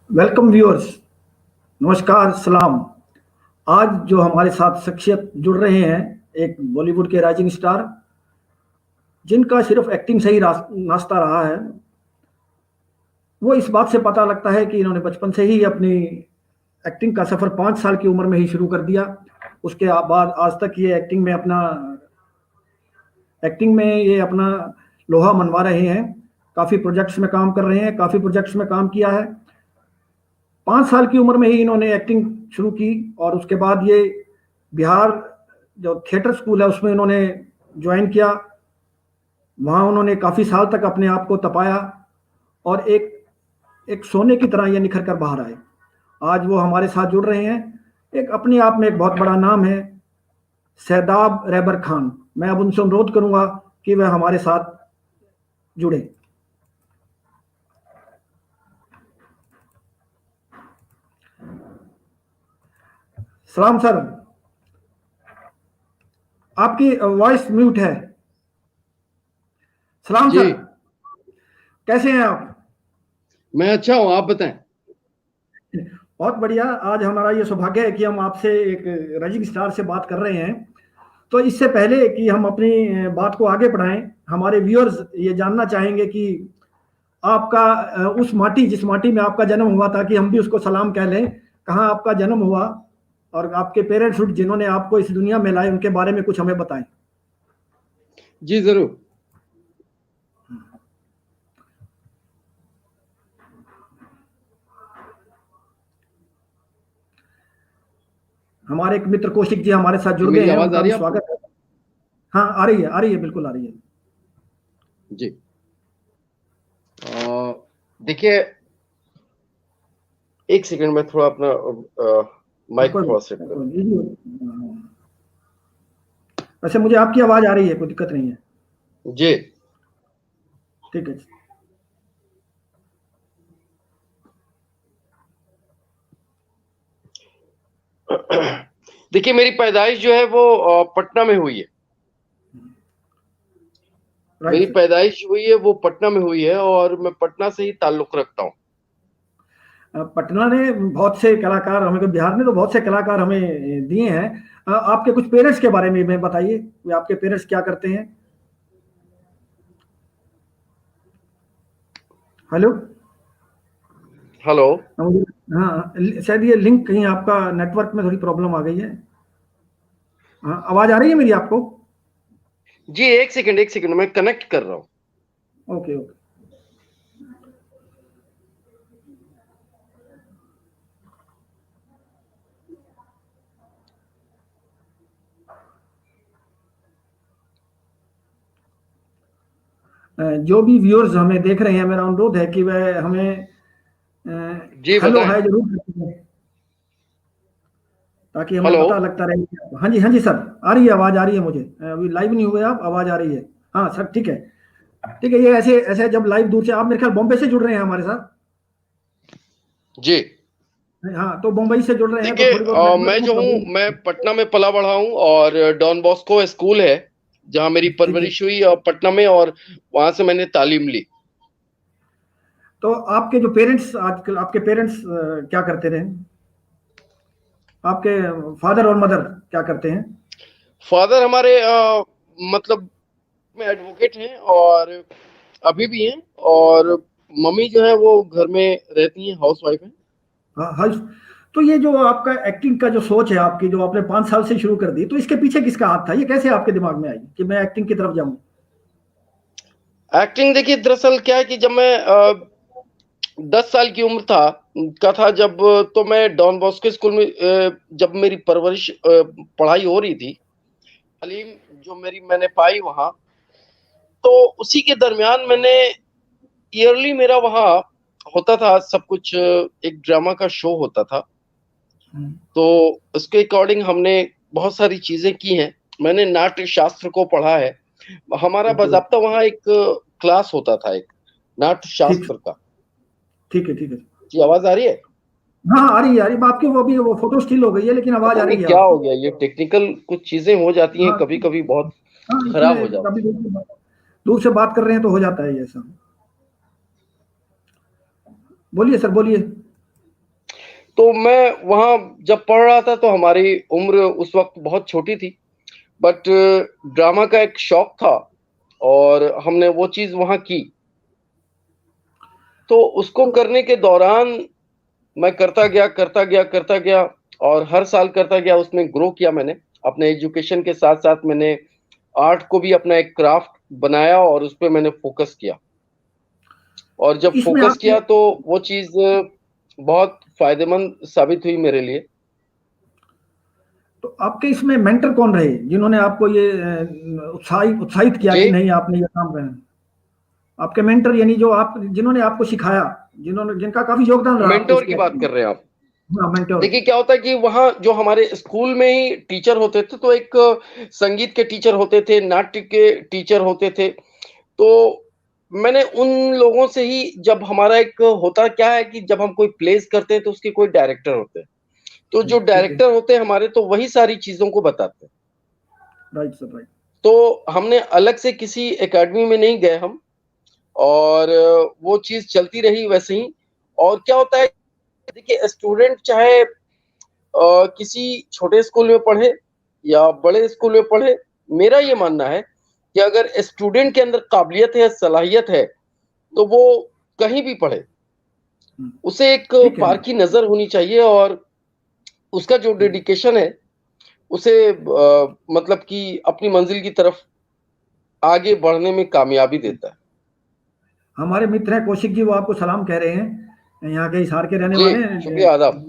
Welcome viewers. नमस्कार, सलाम। आज जो हमारे साथ शख्सियत जुड़ रहे हैं, एक बॉलीवुड के राइजिंग स्टार, जिनका सिर्फ एक्टिंग से ही नाश्ता रहा है। वो इस बात से पता लगता है कि इन्होंने बचपन से ही अपनी एक्टिंग का सफ़र 5 साल की उम्र में ही शुरू कर दिया। उसके बाद आज तक ये एक्टिंग में ये अपना लोहा मनवा रहे हैं। काफ़ी प्रोजेक्ट्स में काम कर रहे हैं, काफ़ी प्रोजेक्ट्स में काम किया है। 5 साल की उम्र में ही इन्होंने एक्टिंग शुरू की और उसके बाद ये बिहार जो थिएटर स्कूल है उसमें इन्होंने ज्वाइन किया। वहाँ उन्होंने काफ़ी साल तक अपने आप को तपाया और एक एक सोने की तरह ये निखर कर बाहर आए। आज वो हमारे साथ जुड़ रहे हैं। एक अपने आप में एक बहुत बड़ा नाम है, शहदाब रहबर खान। मैं अब उनसे अनुरोध करूंगा कि वह हमारे साथ जुड़े। सलाम सर, आपकी वॉइस म्यूट है। सलाम जी। सर, कैसे हैं आप? मैं अच्छा हूँ, आप बताएं। बहुत बढ़िया। आज हमारा ये सौभाग्य है कि हम आपसे एक राइजिंग स्टार से बात कर रहे हैं। तो इससे पहले कि हम अपनी बात को आगे बढ़ाएं, हमारे व्यूअर्स ये जानना चाहेंगे कि आपका उस माटी, जिस माटी में आपका जन्म हुआ था, कि हम भी उसको सलाम कह लें, कहाँ आपका जन्म हुआ और आपके पेरेंट्स जिन्होंने आपको इस दुनिया में लाए, उनके बारे में कुछ हमें बताएं। जी जरूर। हमारे एक मित्र कौशिक जी हमारे साथ जुड़ गए मेरी हैं, आवाज उनका आ रही भी है आपको? स्वागत है। हाँ, आ रही है, बिल्कुल आ रही है। जी। देखिए, एक सेकंड में थोड़ा अपना माइक थोड़ा सेट कर। वैसे मुझे आपकी आवाज आ रही है, कोई दिक्कत नहीं है। जी। ठीक है। देखिए, मेरी पैदाइश जो है वो पटना में हुई है। मेरी सर, पैदाइश हुई है वो पटना में हुई है और मैं पटना से ही ताल्लुक रखता हूँ। पटना ने बहुत से कलाकार हमें, बिहार ने तो बहुत से कलाकार हमें दिए हैं। आपके कुछ पेरेंट्स के बारे में बताइए, आपके पेरेंट्स क्या करते हैं? हेलो। हेलो। हाँ, शायद ये लिंक कहीं आपका नेटवर्क में थोड़ी प्रॉब्लम आ गई है। हाँ, आवाज आ रही है मेरी आपको? जी, एक सेकंड मैं कनेक्ट कर रहा हूँ। Okay okay. जो भी व्यूअर्स हमें देख रहे हैं, मेरा अनुरोध है कि वह हमें जी हेलो बताएं। हाय जरूर करते हैं, ताकि हमें हेलो। पता लगता रहे कि हाँ जी, हाँ जी सर, आ रही है आवाज, आ रही है मुझे। अभी लाइव नहीं हुए आप, आवाज आ रही है। हाँ सर, ठीक है। ठीक है, ये ऐसे ऐसे जब लाइव दूर से, आप मेरे ख्याल बॉम्बे से जुड़ रहे हैं हमारे साथ। जी। हाँ, तो मुंबई से जुड़ रहे हैं तो देखिए, थोड़ी बहुत नेटवर्क मैं में जो हूँ प्रॉब्लम। मैं पटना में पला बढ़ा हूँ और डॉन बॉस्को स्कूल है जहाँ मेरी ठीक है। परवरिश हुई और पटना में, और वहां से मैंने तालीम ली। तो आपके जो पेरेंट्स, आजकल आपके पेरेंट्स क्या करते रहे? आपके फादर और मदर क्या करते हैं? फादर हमारे मतलब में एडवोकेट हैं और अभी भी हैं, और मम्मी जो है वो घर में रहती हैं, हाउस वाइफ हैं। हाँ हाँ। तो ये जो आपका एक्टिंग का जो सोच है आपकी, जो आपने 5 साल से शुरू कर दी, तो इसके पीछे किसका हाथ था? ये कैसे आपके दिमाग में आई कि मैं एक्टिंग की तरफ जाऊं? एक्टिंग, देखिए दरअसल क्या है कि जब मैं 10 साल की उम्र था जब, तो मैं डॉन बॉस्को स्कूल में जब मेरी परवरिश पढ़ाई हो रही थी, तालीम जो मैंने पाई वहां, तो उसी के दरमियान मैंने ईयरली मेरा वहां होता था सब कुछ, एक ड्रामा का शो होता था, तो उसके अकॉर्डिंग हमने बहुत सारी चीजें की हैं। मैंने नाट्य शास्त्र को पढ़ा है। हमारा ओके। बाज़ाब्ता वहां एक क्लास होता था, एक नाट्य ठीक। शास्त्र का। ठीक है, ठीक है। जी, आवाज आ रही है? हाँ हाँ, आ रही है, आ रही है। आपकी वो अभी वो फोटो स्टिल हो गई है, लेकिन आवाज पता आ नहीं रही है क्या हो आपकी। गया, ये टेक्निकल कुछ चीजें हो जाती हैं हाँ कभी कभी, बहुत हाँ, खराब हो इसमें जाती कभी दूर से बात कर रहे हैं तो हो जाता है ऐसा। बोलिए सर, बोलिए। तो मैं वहाँ जब पढ़ रहा था तो हमारी उम्र उस वक़्त बहुत छोटी थी, बट ड्रामा का एक शौक था और हमने वो चीज़ वहाँ की। तो उसको तो करने के दौरान मैं करता गया और हर साल करता गया, उसमें ग्रो किया मैंने। अपने एजुकेशन के साथ-साथ मैंने आर्ट को भी अपना एक क्राफ्ट बनाया और उसपे मैंने फ़ोकस किया। और तो जब इसमें फ़ोकस आपके किया तो वो चीज़ बहुत फ़ायदेमंद साबित हुई मेरे लिए। तो आपके इसमें मेंटर कौन रहे जिन्होंने आपको ये उत्साहित किया कि जी, नहीं आपने ये काम करना है? आपके मेंटर यानी जो आप जिन्होंने आपको सिखाया, जिन्होंने जिनका काफी योगदान रहा आपके मेंटर इसकी की बात एक्टिंग कर में। रहे हैं आप। हाँ, मेंटर। देखिए क्या होता है कि वहाँ जो हमारे स्कूल में ही टीचर होते थे, तो एक संगीत के टीचर होते थे, नाट्य के टीचर होते थे। तो मैंने उन लोगों से ही जब हमारा एक होता क्या है कि जब हम कोई प्लेस करते हैं तो उसके कोई डायरेक्टर होते हैं। तो जो ठीक है। डायरेक्टर होते हैं हमारे तो वही सारी चीज़ों को बताते हैं। Right sir, right. तो हमने अलग से किसी एकेडमी में नहीं गए हम और वो चीज़ चलती रही वैसे ही। और क्या होता है देखिए स्टूडेंट चाहे किसी छोटे स्कूल में पढ़े या बड़े स्कूल में पढ़े, मेरा ये मानना है कि अगर स्टूडेंट के अंदर काबिलियत है, सलाहियत है, तो वो कहीं भी पढ़े। हम्म, उसे एक ठीक है। पारखी नज़र होनी चाहिए और उसका जो हम्म, डेडिकेशन है, उसे मतलब कि अपनी मंज़िल की तरफ आगे बढ़ने में कामयाबी देता है। हमारे मित्र हैं कौशिक जी, वो आपको सलाम कह रहे हैं, यहाँ के हिसार के रहने जी, वाले हैं, शुक्रिया, आदाब।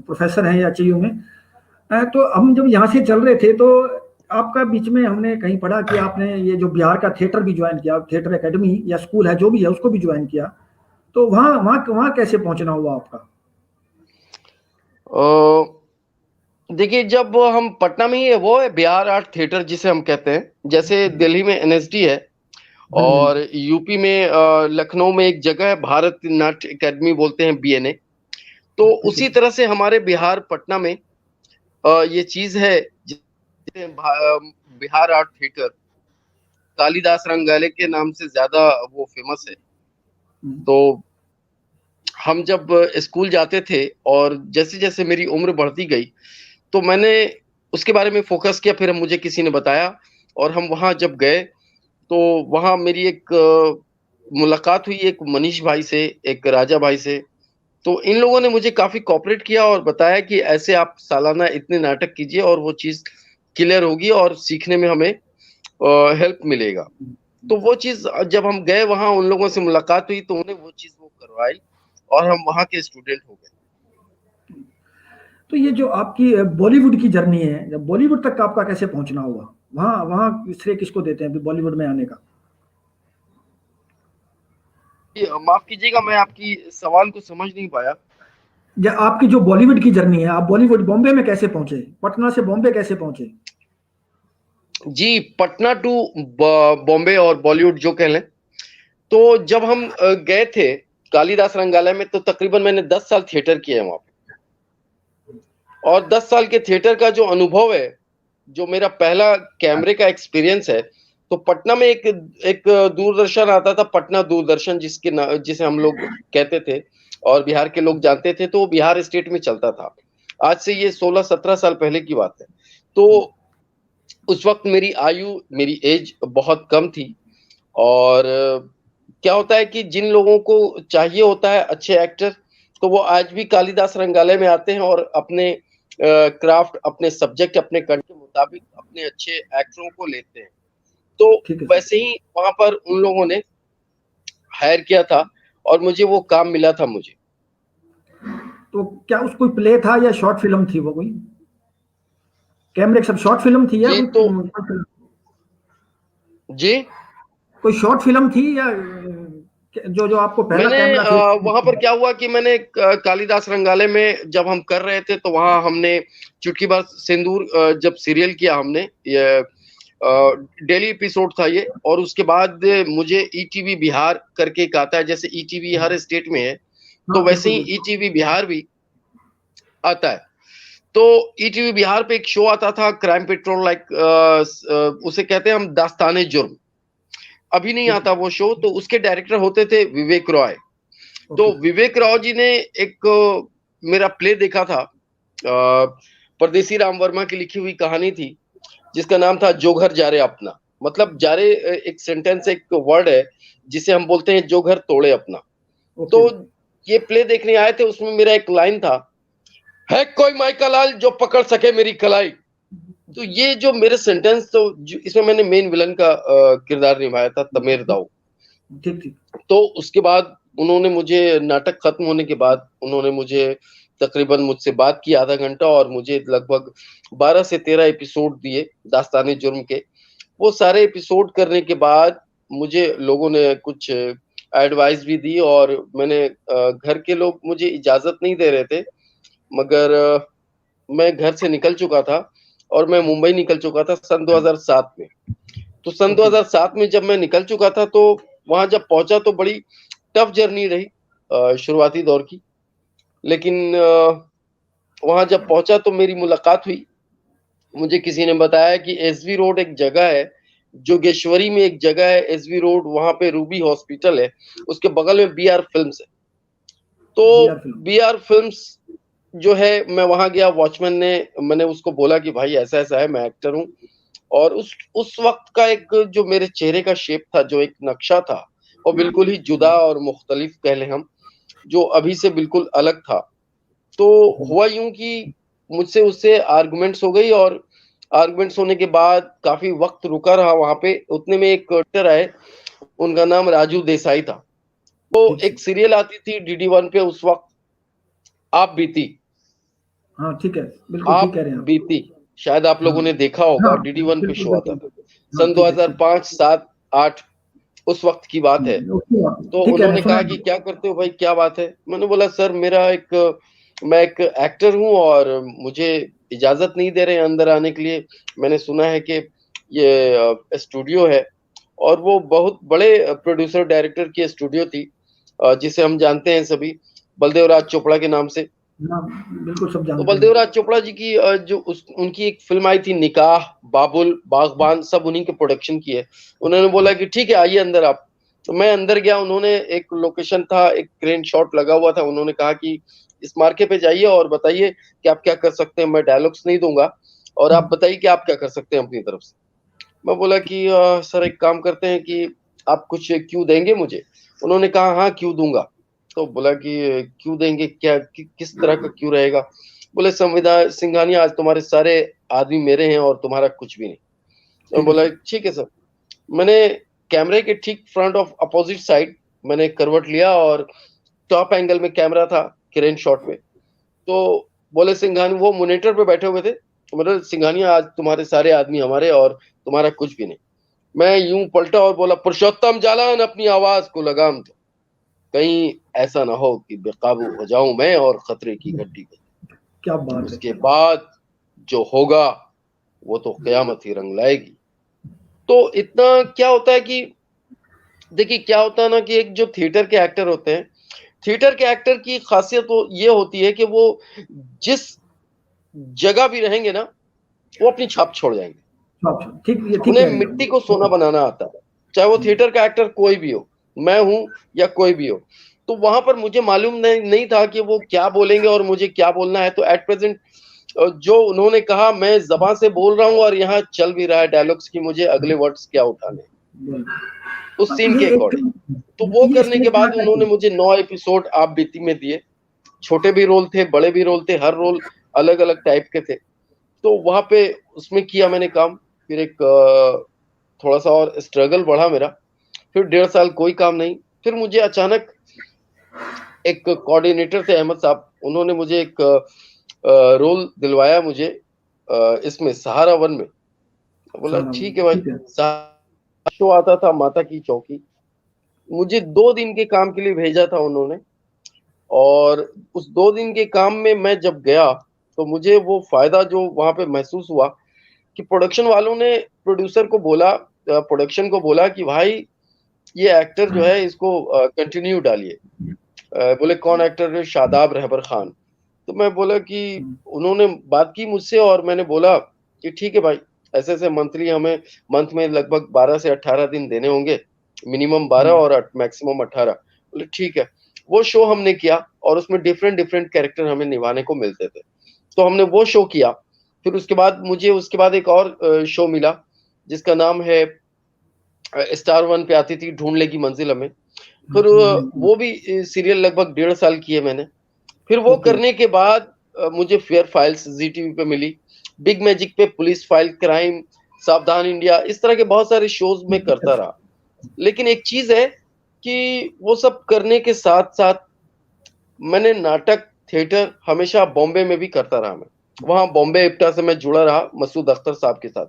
प्रोफेसर हैं या एचयू में। तो हम जब यहाँ से चल रहे थे तो आपका बीच में हमने कहीं पढ़ा कि आपने ये जो बिहार का थिएटर भी ज्वाइन किया, थिएटर एकेडमी या स्कूल है जो भी है उसको भी ज्वाइन किया। तो वहाँ वहाँ वहाँ कैसे पहुंचना हुआ आपका? अ, देखिए जब हम पटना में ही है वो है बिहार आर्ट थिएटर जिसे हम कहते हैं। जैसे दिल्ली में एनएसडी है हाँ जी, हाँ जी। और यूपी में लखनऊ में एक जगह है भारत नाट्य अकेडमी बोलते हैं बीएनए। तो ठीक है उसी सर। तरह से हमारे बिहार पटना में ये चीज़ है जिसे बिहार आर्ट थिएटर कालिदास रंगाले के नाम से ज़्यादा वो फ़ेमस है। हम्म, तो हम जब स्कूल जाते थे और जैसे-जैसे मेरी उम्र बढ़ती गई, तो मैंने उसके बारे में फ़ोकस किया, फिर मुझे किसी ने बताया और हम वहाँ जब गए, तो वहाँ मेरी एक मुलाकात हुई एक मनीष भाई से, एक राजा भाई से। तो इन लोगों ने मुझे काफ़ी कोऑपरेट किया और बताया कि ऐसे आप सालाना इतने नाटक कीजिए और वो चीज़ क्लियर होगी और सीखने में हमें हेल्प मिलेगा। तो वो चीज़ जब हम गए वहाँ उन लोगों से मुलाकात हुई तो उन्हें वो चीज़ वो करवाई और हम वहाँ के स्टूडेंट हो गए। तो ये जो आपकी बॉलीवुड की जर्नी है, जब बॉलीवुड तक आपका कैसे पहुंचना हुआ, वहाँ वहाँ श्रेय किसको देते हैं अभी बॉलीवुड में आने का? जी, माफ़ कीजिएगा मैं आपकी सवाल को समझ नहीं पाया। या आपकी जो बॉलीवुड की जर्नी है, आप बॉलीवुड बॉम्बे में कैसे पहुंचे, पटना से बॉम्बे कैसे पहुंचे? जी, पटना टू बॉम्बे और बॉलीवुड जो कह लें। तो जब हम गए थे कालिदास रंगालय में तो तकरीबन मैंने 10 साल थिएटर किया है वहाँ पे। और 10 साल के थिएटर का जो अनुभव है, जो मेरा पहला कैमरे का एक्सपीरियंस है, तो पटना में एक दूरदर्शन आता था, पटना दूरदर्शन जिसे हम लोग कहते थे और बिहार के लोग जानते थे, तो वो बिहार स्टेट में चलता था। आज से ये 16-17 साल पहले की बात है। तो उस वक़्त मेरी एज बहुत कम थी और क्या होता है कि जिन लोगों को चाहिए होता है अच्छे एक्टर, तो वो आज भी कालिदास रंगालय में आते हैं और अपने क्राफ्ट, अपने सब्जेक्ट, अपने कंठ के मुताबिक अपने अच्छे एक्टरों को लेते हैं। तो ठीक है सर। वैसे ही वहाँ पर उन लोगों ने हायर किया था और मुझे वो काम मिला था मुझे। तो क्या उस कोई प्ले था या शॉर्ट फिल्म थी वो कोई? कैमरे के सब शॉर्ट फिल्म थी या जी, कोई तो जी, कोई शॉर्ट फिल्म थी या जो जो आपको पहला मैंने कैमरा वहाँ पर थिएटर? क्या हुआ कि मैंने कालिदास रंगालय में जब हम कर रहे थे तो वहाँ हमने चुटकी भर सिंदूर जब सीरियल किया हमने ये डेली एपिसोड था ये और उसके बाद मुझे ईटीवी बिहार करके एक आता है जैसे ईटीवी हर स्टेट में है हाँ तो वैसे बिल्कुल ही बिल्कुल। ईटीवी बिहार भी आता है। तो ईटीवी बिहार पे एक शो आता था क्राइम पेट्रोल उसे कहते हैं हम दास्ताने जुर्म। अभी नहीं ठीक है। आता वो शो तो उसके डायरेक्टर होते थे विवेक रॉय। तो ओके। विवेक राव जी ने एक मेरा प्ले देखा था, परदेसी राम वर्मा की लिखी हुई कहानी थी जिसका नाम था जो घर जा रे अपना। मतलब जा रे एक सेंटेंस, एक वर्ड है जिसे हम बोलते हैं जो घर तोड़े अपना। तो ओके। ये प्ले देखने आए थे, उसमें मेरा एक लाइन था, है कोई माइका लाल जो पकड़ सके मेरी कलाई। तो ये जो मेरे सेंटेंस, तो इसमें मैंने मेन विलन का किरदार निभाया था, तमेर दाऊ। ठीक ठीक। तो उसके बाद उन्होंने मुझे, नाटक खत्म होने के बाद उन्होंने मुझे तकरीबन मुझसे बात की आधा घंटा, और मुझे लगभग 12 से 13 एपिसोड दिए दास्ताने जुर्म के। वो सारे एपिसोड करने के बाद मुझे लोगों ने कुछ एडवाइस भी दी, और मैंने घर के लोग मुझे इजाजत नहीं दे रहे थे, मगर मैं घर से निकल चुका था और मैं मुंबई निकल चुका था सन 2007 में। तो सन ओके। 2007 में जब मैं निकल चुका था, तो वहां जब पहुंचा तो बड़ी टफ जर्नी रही शुरुआती दौर की। लेकिन वहां जब पहुंचा तो मेरी मुलाकात हुई। मुझे किसी ने बताया कि एसवी रोड एक जगह है, जोगेश्वरी में एक जगह है एसवी रोड, वहां पे रूबी हॉस्पिटल है, उसके बगल में बीआर फिल्म्स है। तो बीआर फिल्म। बीआर फिल्म्स जो है, मैं वहां गया, वॉचमैन ने, मैंने उसको बोला कि भाई ऐसा ऐसा है, मैं एक्टर हूँ। और उस वक्त का एक जो मेरे चेहरे का शेप था, जो एक नक्शा था, वो बिल्कुल ही जुदा और मुख्तलिफ कह लें हम, जो अभी से बिल्कुल अलग था। तो हुआ यूं कि मुझसे उससे आर्गुमेंट्स हो गई, और आर्गुमेंट्स होने के बाद काफी वक्त रुका रहा वहां पे। उतने में एक एक्टर आए, उनका नाम राजू देसाई था। वो ठीक एक ठीक। सीरियल आती थी DD1 पे उस वक्त, आप बीती। हाँ ठीक है, बिल्कुल ठीक आप कह रहे हैं आप। बीती, शायद आप हाँ लोगों ने देखा होगा, हाँ, DD1 पे बिल्कुल शो आता बिल्कुल। था। हाँ सन ठीक है ठीक। 2005, 7, 8 उस वक्त की बात है। तो ठीक कह रहे हैं, उन्होंने सुना कहा कि है। क्या करते हो भाई, क्या बात है? मैंने बोला सर, मैं एक एक्टर हूँ, और मुझे इजाजत नहीं दे रहे हैं अंदर आने के लिए। मैंने सुना है कि ये स्टूडियो है, और वो बहुत बड़े प्रोड्यूसर डायरेक्टर की स्टूडियो थी, जिसे हम जानते हैं सभी, बलदेव राज चोपड़ा के नाम से। हाँ बिल्कुल, सब तो जानते बलदेव हैं। राज चोपड़ा जी की उनकी एक फिल्म आई थी निकाह, बाबुल, बागबान, सब उन्हीं के प्रोडक्शन की है। उन्होंने बोला कि ठीक है, आइए अंदर आप। तो मैं अंदर गया, उन्होंने एक लोकेशन था, एक क्रेन शॉट लगा हुआ था, उन्होंने कहा कि इस मार्के पे जाइए और बताइए कि आप क्या कर सकते हैं, मैं डायलॉग्स नहीं दूंगा, और आप बताइए कि आप क्या कर सकते हैं अपनी तरफ से। मैं बोला कि सर एक काम करते हैं कि आप कुछ क्यू देंगे मुझे? उन्होंने कहा हाँ क्यू दूंगा। तो बोला कि क्यू देंगे, किस तरह का क्यू रहेगा? बोले संविधान सिंघानिया, आज तुम्हारे सारे आदमी मेरे हैं और तुम्हारा कुछ भी नहीं। तो मैं ठीक है बोला सर। ठीक है सर। मैंने कैमरे के ठीक फ्रंट ऑफ अपोजिट साइड मैंने करवट लिया, और टॉप एंगल में कैमरा था, क्रेन शॉट में। तो बोले सिंघानी, वो मोनिटर पे बैठे हुए थे, तो बोले सिंघानिया, आज तुम्हारे सारे आदमी हमारे और तुम्हारा कुछ भी नहीं। मैं यूं पलटा और बोला, पुरुषोत्तम जालान, अपनी आवाज को लगाम दो, कहीं ऐसा ना हो कि बेकाबू हो जाऊं मैं और खतरे की घंटी बजे। क्या बात है, उसके क्या बात बाद जो होगा वो तो कयामत ही रंग लाएगी। तो इतना क्या होता है कि, देखिए क्या होता है ना, कि एक जो थिएटर के एक्टर होते हैं, थिएटर के एक्टर की खासियत ये होती है कि वो जिस जगह भी रहेंगे ना, वो अपनी छाप छोड़ जाएंगे। है। अच्छा, ठीक, ये ठीक उन्हें कह रहे हैं मिट्टी आप। को सोना बनाना आता है, चाहे वो थिएटर का एक्टर कोई भी हो, मैं हूं या कोई भी हो। तो वहां पर मुझे मालूम नहीं था कि वो क्या बोलेंगे और मुझे क्या बोलना है। तो एट प्रेजेंट जो उन्होंने कहा, मैं जबान से बोल रहा हूँ, और यहाँ चल भी रहा है डायलॉग्स की, मुझे अगले वर्ड्स क्या उठाने हैं बोल। उस सीन ये के एक अकॉर्डिंग। तो वो ये करने के स्टेज बाद नाटक उन्होंने है। मुझे 9 एपिसोड आप बीती में दिए। छोटे भी रोल थे, बड़े भी रोल थे, हर रोल अलग अलग टाइप के थे। तो वहां पे उसमें किया मैंने काम। फिर एक थोड़ा सा और स्ट्रगल बढ़ा मेरा। फिर 1.5 साल कोई काम नहीं। फिर मुझे अचानक एक कोऑर्डिनेटर थे अहमद साहब, उन्होंने मुझे एक रोल दिलवाया मुझे इसमें सहारा वन में। बोला सारा ठीक है भाई। ठीक है। शो आता था माता की चौकी, मुझे 2 दिन के काम के लिए भेजा था उन्होंने। और उस 2 दिन के काम में मैं जब गया, तो मुझे वो फायदा जो वहां पे महसूस हुआ कि प्रोडक्शन वालों ने प्रोड्यूसर को बोला, प्रोडक्शन को बोला कि भाई ये एक्टर जो है इसको कंटिन्यू डालिए। बोले कौन एक्टर है? शादाब रहबर खान। तो मैं बोला कि उन्होंने बात की मुझसे, और मैंने बोला कि ठीक है भाई, ऐसे ऐसे मंथली हमें मंथ में लगभग 12 से 18 दिन देने होंगे, मिनिमम 12 और मैक्सिमम 18। बोले ठीक है। वो शो हमने किया और उसमें डिफरेंट डिफरेंट कैरेक्टर हमें निभाने को मिलते थे। तो हमने वो शो किया। फिर उसके बाद मुझे उसके बाद एक और शो मिला जिसका नाम है स्टार वन पे आती थी ढूंढ लेगी मंजिल हमें। फिर वो भी सीरियल लगभग 1.5 साल किए मैंने। फिर वो ओके करने के बाद मुझे फेयर फाइल्स जी टीवी पे मिली, बिग मैजिक पे पुलिस फाइल, क्राइम, सावधान इंडिया, इस तरह के बहुत सारे शोज में करता रहा। लेकिन एक चीज है कि वो सब करने के साथ साथ मैंने नाटक, थिएटर हमेशा बॉम्बे में भी करता रहा मैं। वहाँ बॉम्बे इप्टा से मैं जुड़ा रहा मसूद अख्तर साहब के साथ।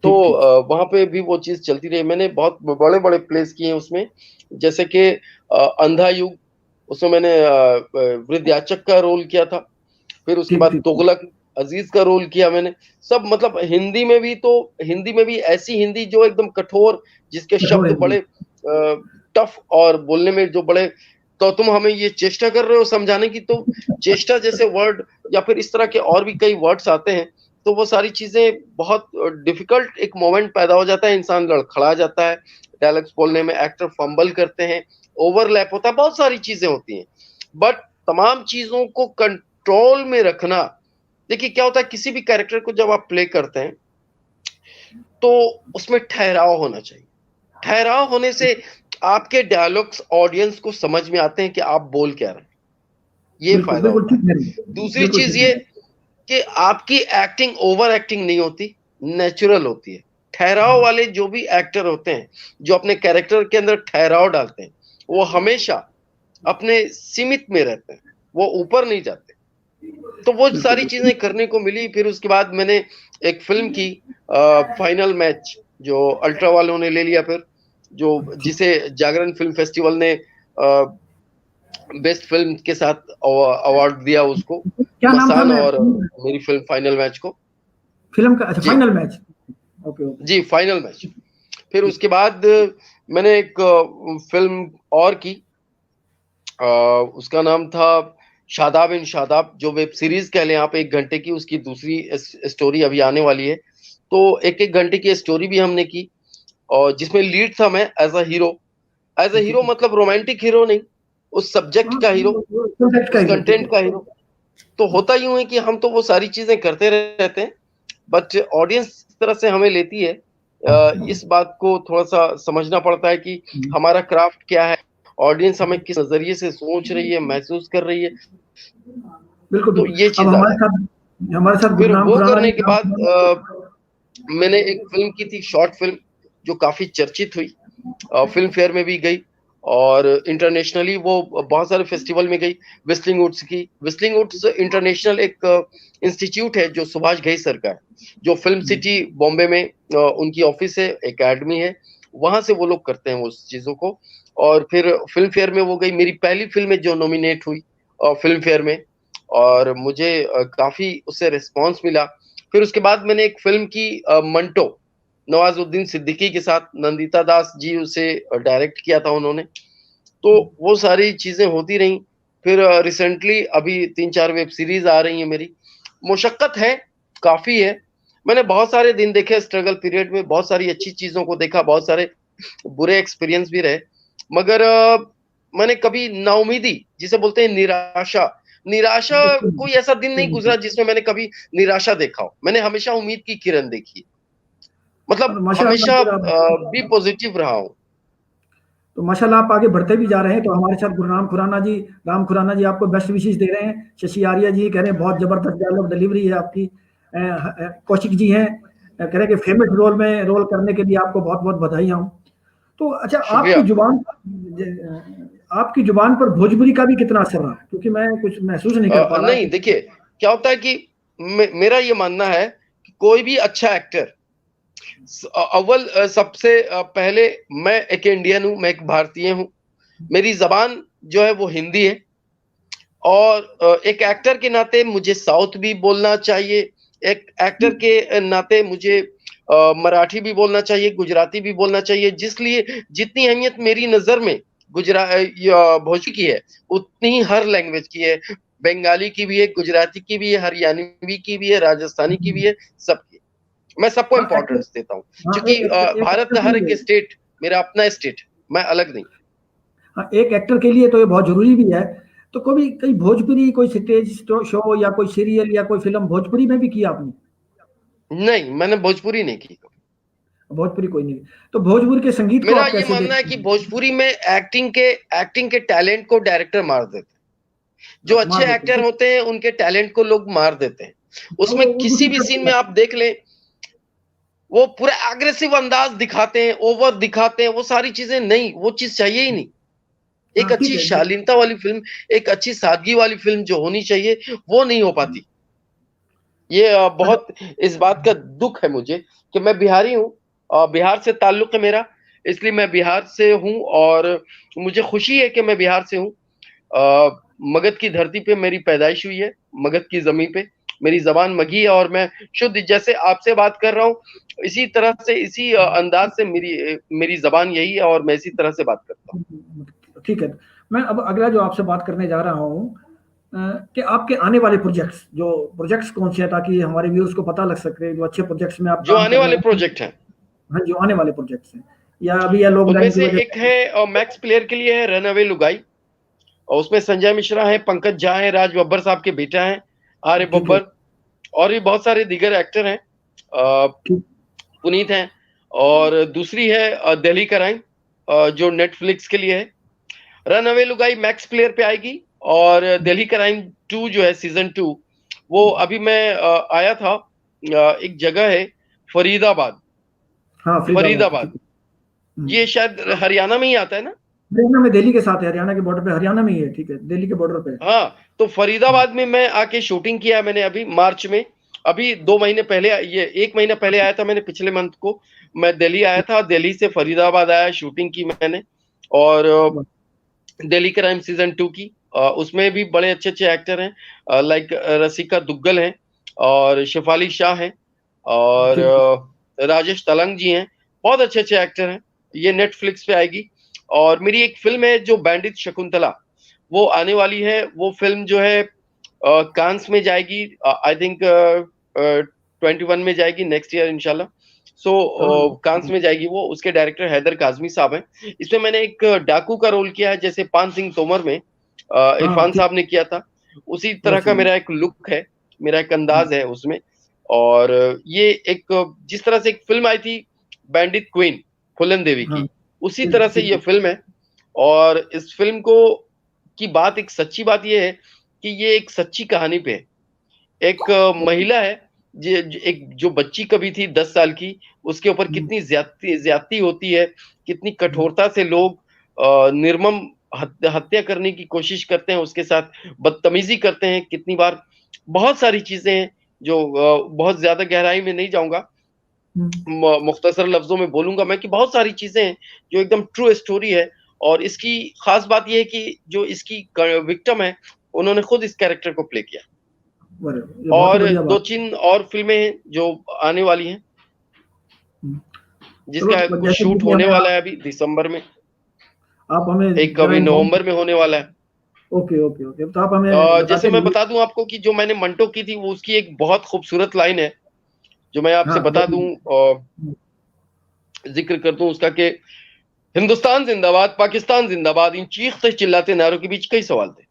तो ठीक ठीक वहाँ पे भी वो चीज़ चलती रही। मैंने बहुत बड़े-बड़े प्लेस किए हैं उसमें, जैसे कि अंधा युग, उसमें मैंने वृद्धाचक का रोल किया था। फिर उसके ठीक बाद ठीक तुगलक अजीज का रोल किया मैंने। सब मतलब हिंदी में भी ऐसी हिंदी जो एकदम कठोर, जिसके कठोर शब्द है जी बड़े टफ और बोलने में जो बड़े, तो तुम हमें ये चेष्टा कर रहे हो समझाने की, तो चेष्टा जैसे वर्ड या फिर इस तरह के और भी कई वर्ड्स आते हैं। तो वो सारी चीजें बहुत डिफिकल्ट, एक मोमेंट पैदा हो जाता है, इंसान लड़खड़ा जाता है डायलॉग्स बोलने में, एक्टर फंबल करते हैं, ओवरलैप होता है, बहुत सारी चीजें होती हैं। बट तमाम चीजों को कंट्रोल में रखना, देखिए क्या होता है किसी भी कैरेक्टर को जब आप प्ले करते हैं तो उसमें ठहराव होना चाहिए। ठहराव होने से आपके डायलॉग्स ऑडियंस को समझ में आते हैं कि आप बोल क्या रहे हैं, ये बिल्कुल फायदा बिल्कुल होता ठीक है। कह रहे हैं दूसरी बिल्कुल चीज ठीक ये कि आपकी एक्टिंग ओवर एक्टिंग नहीं होती, नेचुरल होती है। ठहराव वाले जो भी एक्टर होते हैं, जो अपने कैरेक्टर के अंदर ठहराव डालते हैं, वो हमेशा अपने सीमित में रहते हैं, वो ऊपर नहीं जाते। तो वो बिल्कुल सारी बिल्कुल चीजें करने को मिली। फिर उसके बाद मैंने एक फिल्म की फाइनल मैच, जो अल्ट्रा वालों ने ले लिया फिर, जो ठीक जिसे जागरण फिल्म फेस्टिवल ने बेस्ट फिल्म के साथ अवार्ड दिया उसको, क्या नाम था मसान मैं और मेरी फिल्म फाइनल मैच को। फिल्म का अच्छा जी फाइनल मैच ओके ओके जी, फाइनल मैच। फिर ठीक उसके बाद मैंने एक फिल्म और की, उसका नाम था शादाब इन शादाब, जो वेब सीरीज कह लें आप, 1 घंटे की, उसकी दूसरी स्टोरी अभी आने वाली है। तो एक एक घंटे की स्टोरी भी हमने की, और जिसमें लीड था मैं as a hero. As a hero ठीक मतलब रोमांटिक हीरो नहीं, उस सब्जेक्ट हाँ का हीरो, कॉन्टेक्ट का उस ही है ठीक कंटेंट का है हीरो। तो होता यूं है कि हम तो वो सारी चीजें करते रहते हैं, बट ऑडियंस इस तरह से हमें लेती है। इस बात को थोड़ा सा समझना पड़ता है कि हमारा क्राफ्ट क्या है, ऑडियंस हमें किस नजरिए से सोच रही है, महसूस कर रही है। बिल्कुल तो बिल्कुल ये अब चीज आ जाती हमारे साथ है। फिर गुरनाम वो खुराना करने जी के नाम बाद मैंने एक फिल्म की थी, शॉर्ट फिल्म, जो काफी चर्चित हुई, फिल्म फेयर में भी गई, और इंटरनेशनली वो बहुत सारे फेस्टिवल में गई। विस्लिंग वुड्स की, विस्लिंग वुड्स इंटरनेशनल एक इंस्टीट्यूट है जो सुभाष घई सर का है, जो फिल्म सिटी बॉम्बे में उनकी ऑफिस है, एकेडमी है, वहां से वो लोग करते हैं उस चीजों को। और फिर फिल्म फेयर में वो गई, मेरी पहली फिल्म है जो नॉमिनेट हुई फिल्म फेयर में, और मुझे काफी उससे रिस्पॉन्स मिला। फिर उसके बाद मैंने एक फिल्म की, मंटो, नवाजुद्दीन सिद्दीकी के साथ, नंदिता दास जी उसे डायरेक्ट किया था उन्होंने। तो वो सारी चीजें होती रहीं। फिर रिसेंटली अभी 3-4 वेब सीरीज आ रही हैं मेरी। मुशक्कत है, काफी है। मैंने बहुत सारे दिन देखे स्ट्रगल पीरियड में, बहुत सारी अच्छी चीजों को देखा, बहुत सारे बुरे एक्सपीरियंस भी रहे, मगर मैंने कभी नाउमीदी, जिसे बोलते हैं निराशा, निराशा, कोई ऐसा दिन नहीं गुजरा जिसमें मैंने कभी निराशा देखा हो। मैंने हमेशा उम्मीद की किरण देखी, मतलब और माशाल्लाह हमेशा फिर आप भी पॉजिटिव रहा हूँ। तो माशाल्लाह आप आगे बढ़ते भी जा रहे हैं तो हमारे साथ गुरनाम खुराना जी राम खुराना जी आपको बेस्ट विशेष दे रहे हैं। शशि आर्या जी कह रहे हैं बहुत जबरदस्त डायलॉग डिलीवरी है आपकी। कौशिक जी हैं कह रहे हैं कि फेमस रोल में रोल करने के लिए आपको बहुत बहुत बधाई हूँ। तो अच्छा शुक्रिया। आपकी जुबान पर भोजपुरी का भी कितना असर रहा क्योंकि मैं कुछ महसूस नहीं कर पा रहा नहीं, देखिए क्या होता है कि मेरा ये मानना है कि कोई भी अच्छा एक्टर, अव्वल सबसे पहले, मैं एक इंडियन हूँ, मैं एक भारतीय हूँ, मेरी जबान जो है वो हिंदी है, और एक एक्टर के नाते मुझे साउथ भी बोलना चाहिए, एक एक्टर के नाते मुझे मराठी भी बोलना चाहिए, गुजराती भी बोलना चाहिए, जिसलिए जितनी अहमियत मेरी नजर में भोजपुरी की है, उतनी ही हर लैंग्वेज की है। बंगाली की भी है, गुजराती की भी है, हरियाणवी की भी है, राजस्थानी की भी है, सबकी। मैं सबको हाँ एक्टर इंपॉर्टेंस देता हूँ, हाँ क्योंकि एक भारत एक्टर का हर सही एक है स्टेट मेरा अपना स्टेट, मैं अलग नहीं। हाँ, एक एक्टर के लिए तो ये बहुत जरूरी भी है। तो कभी कई भोजपुरी कोई स्टेज शो या कोई सीरियल या कोई फिल्म भोजपुरी में भी किया आपने? नहीं, मैंने भोजपुरी नहीं की। भोजपुरी कोई नहीं। तो भोजपुरी के संगीत को मेरा आप ये कैसे मानना है देखते कि हैं? भोजपुरी में एक्टिंग के टैलेंट को डायरेक्टर मार देते हैं। जो अच्छे मार देते हैं एक्टर तो होते हैं उनके टैलेंट को लोग मार देते हैं। उसमें वो किसी दूसरी भी तरफ सीन चला में जाता आप देख लें, वो पूरा एग्रेसिव अंदाज दिखाते हैं, ओवर दिखाते हैं, वो सारी चीजें नहीं, वो चीज चाहिए ही नहीं। है। एक हाँ ठीक अच्छी है शालीनता वाली फिल्म, एक अच्छी सादगी वाली फिल्म जो होनी चाहिए, वो नहीं हो पाती। ये अच्छा। बहुत इस बात का दुख है मुझे कि मैं बिहारी हूँ, बिहार से ताल्लुक है मेरा, इसलिए मैं बिहार से हूँ और मुझे खुशी है कि मैं बिहार से हूँ। मगध की धरती पे मेरी पैदाइश हुई है, मगध की जमीन पे मेरी जबान मगही है और मैं शुद्ध जैसे आपसे बात कर रहा हूँ, इसी तरह से इसी अंदाज से मेरी मेरी जबान यही है और मैं इसी तरह से बात करता हूँ। ठीक है। मैं अब अगला जो आपसे बात करने जा रहा हूँ कि आपके आने वाले प्रोजेक्ट्स कौन से हैं, ताकि हमारे व्यूअर्स को पता लग सके जो अच्छे प्रोजेक्ट्स में आप जो काम आने करने वाले वाले हैं। प्रोजेक्ट हैं हाँ, जो आने वाले प्रोजेक्ट्स हैं या अभी या उनमें लॉकडाउन की से वजह एक से। है मैक्स प्लेयर के लिए है रन अवे लुगाई, और उसमें संजय मिश्रा है, पंकज झा है, राज बब्बर साहब के बेटा हैं, आर्य ठीक है। बब्बर, और भी बहुत सारे दीगर एक्टर हैं, ठीक। पुनीत हैं। और दूसरी है दिल्ली का राइन, जो नेटफ्लिक्स के लिए है। रन अवे लुगाई मैक्स प्लेयर पे आएगी, और दिल्ली का राइन 2 जो है सीजन 2, वो अभी मैं आया था, एक जगह है फरीदाबाद, हाँ, फरीदाबाद फरीदाबाद, ठीक है। हम्म। ये शायद हरियाणा में ही आता है ना। हरियाणा में दिल्ली के साथ है, हरियाणा के बॉर्डर पे, हरियाणा में ही है। ठीक है, दिल्ली के बॉर्डर पे है। हाँ, तो फरीदाबाद में मैं आके शूटिंग किया मैंने अभी मार्च में। अभी 2 महीने पहले, ये 1 महीना पहले आया था मैंने, पिछले मंथ को मैं दिल्ली आया था, दिल्ली से फरीदाबाद आया, शूटिंग की मैंने। और दिल्ली क्राइम सीजन 2 की, उसमें भी बड़े अच्छे-अच्छे एक्टर हैं, लाइक रसिका दुग्गल हैं और शेफाली शाह हैं और ठीक। राजेश तलंग जी हैं, बहुत अच्छे-अच्छे एक्टर हैं। ये नेटफ्लिक्स पे आएगी। और मेरी एक फ़िल्म है जो बैंडित शकुंतला, वो आने वाली है। वो फ़िल्म जो है कांस में जाएगी, आई थिंक 21 में जाएगी नेक्स्ट ईयर इंशाल्लाह। सो कांस में जाएगी वो, उसके डायरेक्टर हैदर काज़मी साहब हैं। इसमें मैंने एक डाकू का रोल किया है, जैसे पान सिंह तोमर में हाँ इरफान ठीक। साहब ने किया था, उसी तरह वैसे का ही। मेरा एक लुक है, मेरा एक अंदाज है उसमें। और ये एक जिस तरह से एक फ़िल्म आई थी बैंडिट क्वीन, फूलन देवी हाँ की, उसी ठीक तरह से ठीक ये है। फ़िल्म है। और इस फ़िल्म को की बात, एक सच्ची बात ये है कि ये एक सच्ची कहानी पे है। एक महिला है, एक जो बच्ची कभी थी 10 साल की, उसके ऊपर हम्म, कितनी ज्यादती होती है, कितनी हम्म, कठोरता से लोग निर्मम हत्या करने की कोशिश करते हैं, उसके साथ बदतमीजी करते हैं कितनी बार। बहुत सारी चीजें हैं जो बहुत ज्यादा गहराई में नहीं जाऊंगा, हम्म। मुख्तसर लफ्जों में बोलूंगा मैं कि बहुत सारी चीजें हैं जो एकदम ट्रू स्टोरी है। और इसकी खास बात यह है कि जो इसकी विक्टिम है, उन्होंने खुद इस कैरेक्टर को प्ले किया। अरे, ये बहुत ही और बढ़िया बात। 2-3 और फ़िल्में हैं जो आने वाली हैं, हम्म। जिसका चलो कुछ जैसे शूट कि होने हमें वाला है अभी दिसंबर में, आप हमें एक जरा अभी इन्फॉर्म। नवंबर में होने वाला है। ओके ओके ओके, तो आप हमें जैसे बताते मैं रहिए। बता दूं आपको कि जो मैंने मंटो की थी, वो उसकी एक बहुत खूबसूरत लाइन है, जो मैं आपसे हाँ बता दूं, ज़िक्र कर दूं उसका कि हिंदुस्तान ज़िंदाबाद, पाकिस्तान ज़िंदाबाद, इन चीखते चिल्लाते नारों के बीच कई सवाल थे।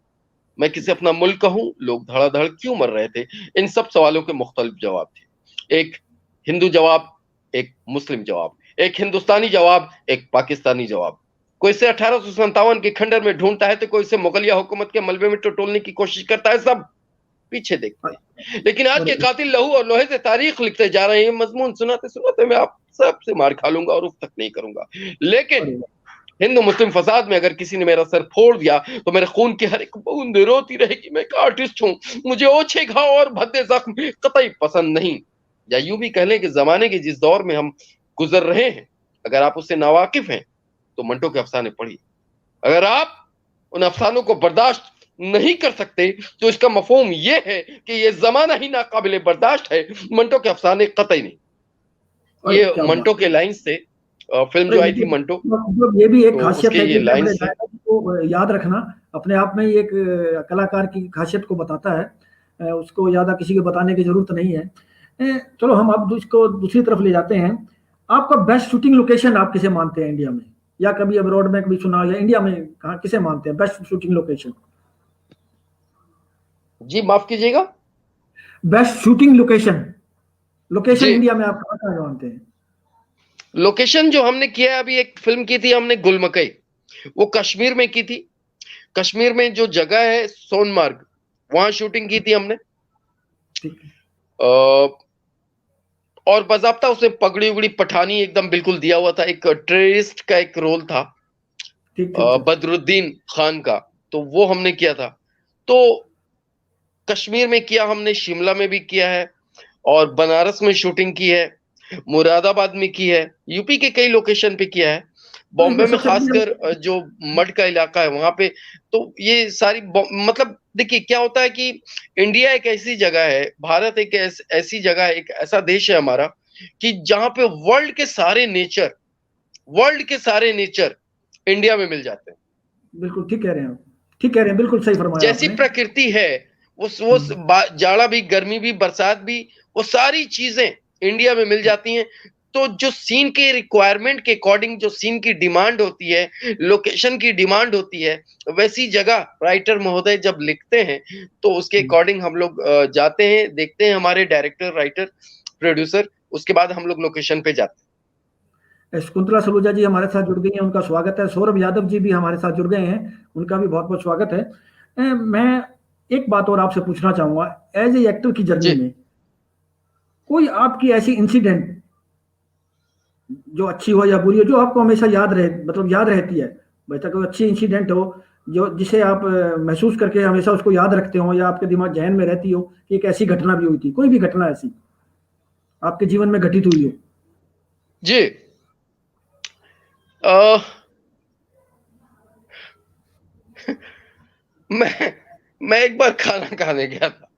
मैं किसे अपना मुल्क कहूँ? लोग धड़ाधड़ क्यों मर रहे थे? इन सब सवालों के मुख्तलिफ जवाब थे। एक हिंदू जवाब, एक मुस्लिम जवाब, एक हिंदुस्तानी जवाब, एक पाकिस्तानी जवाब। कोई इसे 1857 के खंडर में ढूंढता है, तो कोई इसे मुगलिया हुकूमत के मलबे में टटोलने की कोशिश करता है। सब पीछे देखते हैं। लेकिन आज के अरे, कातिल लहू और लोहे से तारीख लिखते जा रहे हैं। मजमून सुनाते सुनाते मैं आप सबसे मार खा लूंगा और उफ तक नहीं करूंगा। लेकिन अरे, हिंदू मुस्लिम फसाद में अगर किसी ने मेरा सर फोड़ दिया, तो मेरे खून की हर एक बूंद रोती रहेगी। मैं एक आर्टिस्ट हूं, मुझे ओछे घाव और भद्दे जख्म कतई पसंद नहीं। या यूं भी कह लें कि जमाने के जिस दौर में हम गुजर रहे हैं, अगर आप उससे नावाकिफ हैं, तो मंटो के अफसाने पढ़िए। अगर आप उन अफसानों को बर्दाश्त नहीं कर सकते, तो इसका मफहूम ये है कि ये जमाना ही नाकाबिले बर्दाश्त है, मंटो के अफसाने कतई नहीं। अरे ये क्या बात। मंटो के लाइंस से फिल्म अरे जो आई थी मतलब मंटो, मतलब ये भी एक तो खासियत उसके है ये कि इतने बड़े लाइंस से। डायलॉग को याद रखना अपने आप में ही एक कलाकार की खासियत को बताता है। उसको ज़्यादा किसी को बताने की ज़रूरत नहीं है। चलो हम अब इसको दूसरी तरफ ले जाते हैं। आपका बेस्ट शूटिंग लोकेशन आप किसे मानते हैं इंडिया में? या कभी अब्रॉड में कभी सुना, या इंडिया में कहाँ किसे मानते हैं बेस्ट शूटिंग लोकेशन? जी माफ कीजिएगा। बेस्ट शूटिंग लोकेशन, लोकेशन जी इंडिया में आप कहाँ कहाँ मानते हैं? लोकेशन जो हमने किया है, अभी एक फिल्म की थी हमने गुलमकई, वो कश्मीर में की थी। कश्मीर में जो जगह है सोनमार्ग, वहां शूटिंग की थी हमने। ठीक है, अ, और बाज़ाब्ता उसमें पगड़ी उगड़ी पठानी एकदम बिल्कुल दिया हुआ था। एक टेररिस्ट का एक रोल था ठीक ठीक सर। बदरुद्दीन खान का, तो वो हमने किया था। तो कश्मीर में किया हमने, शिमला में भी किया है, और बनारस में शूटिंग की है, मुरादाबाद में की है, यूपी के कई लोकेशन पे किया है, तो इसमें बॉम्बे में सबसे बढ़िया, खासकर जो मड का इलाका है वहां पे। तो ये सारी मतलब देखिए क्या होता है कि इंडिया एक ऐसी जगह है, भारत एक ऐसी जगह है, एक ऐसा देश है हमारा कि जहां पे वर्ल्ड के सारे नेचर इंडिया में मिल जाते हैं। बिल्कुल ठीक कह रहे हैं आप, ठीक कह रहे हैं, बिल्कुल सही फरमाया जैसी आपने। प्रकृति है, हम्म, जाड़ा भी, गर्मी भी, बरसात भी, वो सारी चीजें इंडिया में मिल जाती हैं। तो जो सीन के रिक्वायरमेंट के अकॉर्डिंग, जो सीन की डिमांड होती है, लोकेशन की डिमांड होती है, वैसी जगह राइटर महोदय जब लिखते हैं तो उसके हम्म। अकॉर्डिंग हम लोग जाते हैं, देखते हैं हमारे डायरेक्टर, राइटर, प्रोड्यूसर, उसके बाद हम लोग लोकेशन पे जाते शकुंतला सलूजा जी हमारे साथ जुड़ गई हैं, उनका स्वागत है। सौरभ यादव जी भी हमारे साथ जुड़ गए हैं, उनका भी बहुत बहुत स्वागत है। मैं एक बात और आपसे पूछना चाहूंगा, एज ए एक्टर की हैं। जर्नी जी में कोई आपकी ऐसी इंसिडेंट जो अच्छी हो या बुरी हो, जो आपको हमेशा याद रहे, मतलब याद रहती है, बेहतर कोई अच्छी इंसिडेंट हो जो जिसे आप महसूस करके हमेशा उसको याद रखते हो, या आपके दिमाग जहन में रहती हो कि एक ऐसी घटना भी हुई थी, कोई भी घटना ऐसी आपके जीवन में घटित हुई हो? जी अ, मैं मैं एक बार खाना खाने गया था।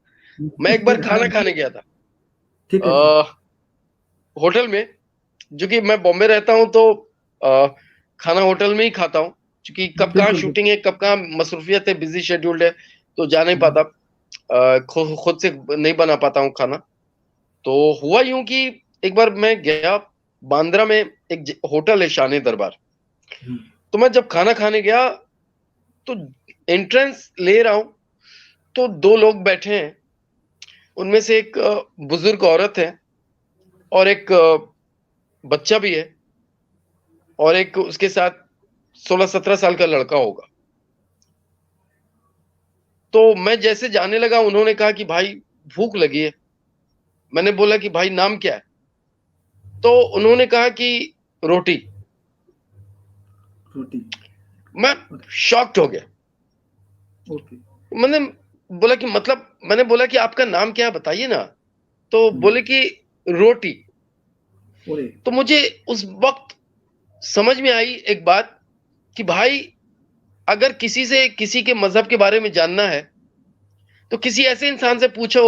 मैं एक बार खाना खाने गया था ठीक है जी। अ, होटल में। जो कि मैं बॉम्बे रहता हूँ तो अ, खाना होटल में ही खाता हूँ, क्योंकि कब कहाँ बिल्कुल बिल्कुल। शूटिंग है, कब कहाँ मसरूफियत है, बिजी शेड्यूल्ड है, तो जा नहीं पाता। खुद से नहीं बना पाता हूँ खाना। तो हुआ यूं कि एक बार मैं गया बांद्रा में, एक होटल है शान दरबार। हम्म, तो मैं जब खाना खाने गया तो एंट्रेंस ले रहा हूँ, तो दो लोग बैठे हैं। उनमें से एक बुजुर्ग औरत है, और एक बच्चा भी है, और एक उसके साथ 16-17 साल का लड़का होगा। तो मैं जैसे जाने लगा, उन्होंने कहा कि भाई भूख लगी है। मैंने बोला कि भाई नाम क्या है? तो उन्होंने कहा कि रोटी। रोटी। मैं शॉक्ड हो गया। ओके। मैंने बोला कि मतलब, मैंने बोला कि आपका नाम क्या है बताइए ना। तो हम्म, बोले कि रोटी। ओरे। तो मुझे उस वक्त समझ में आई एक बात कि भाई, अगर किसी से किसी के मजहब के बारे में जानना है तो किसी ऐसे इंसान से पूछो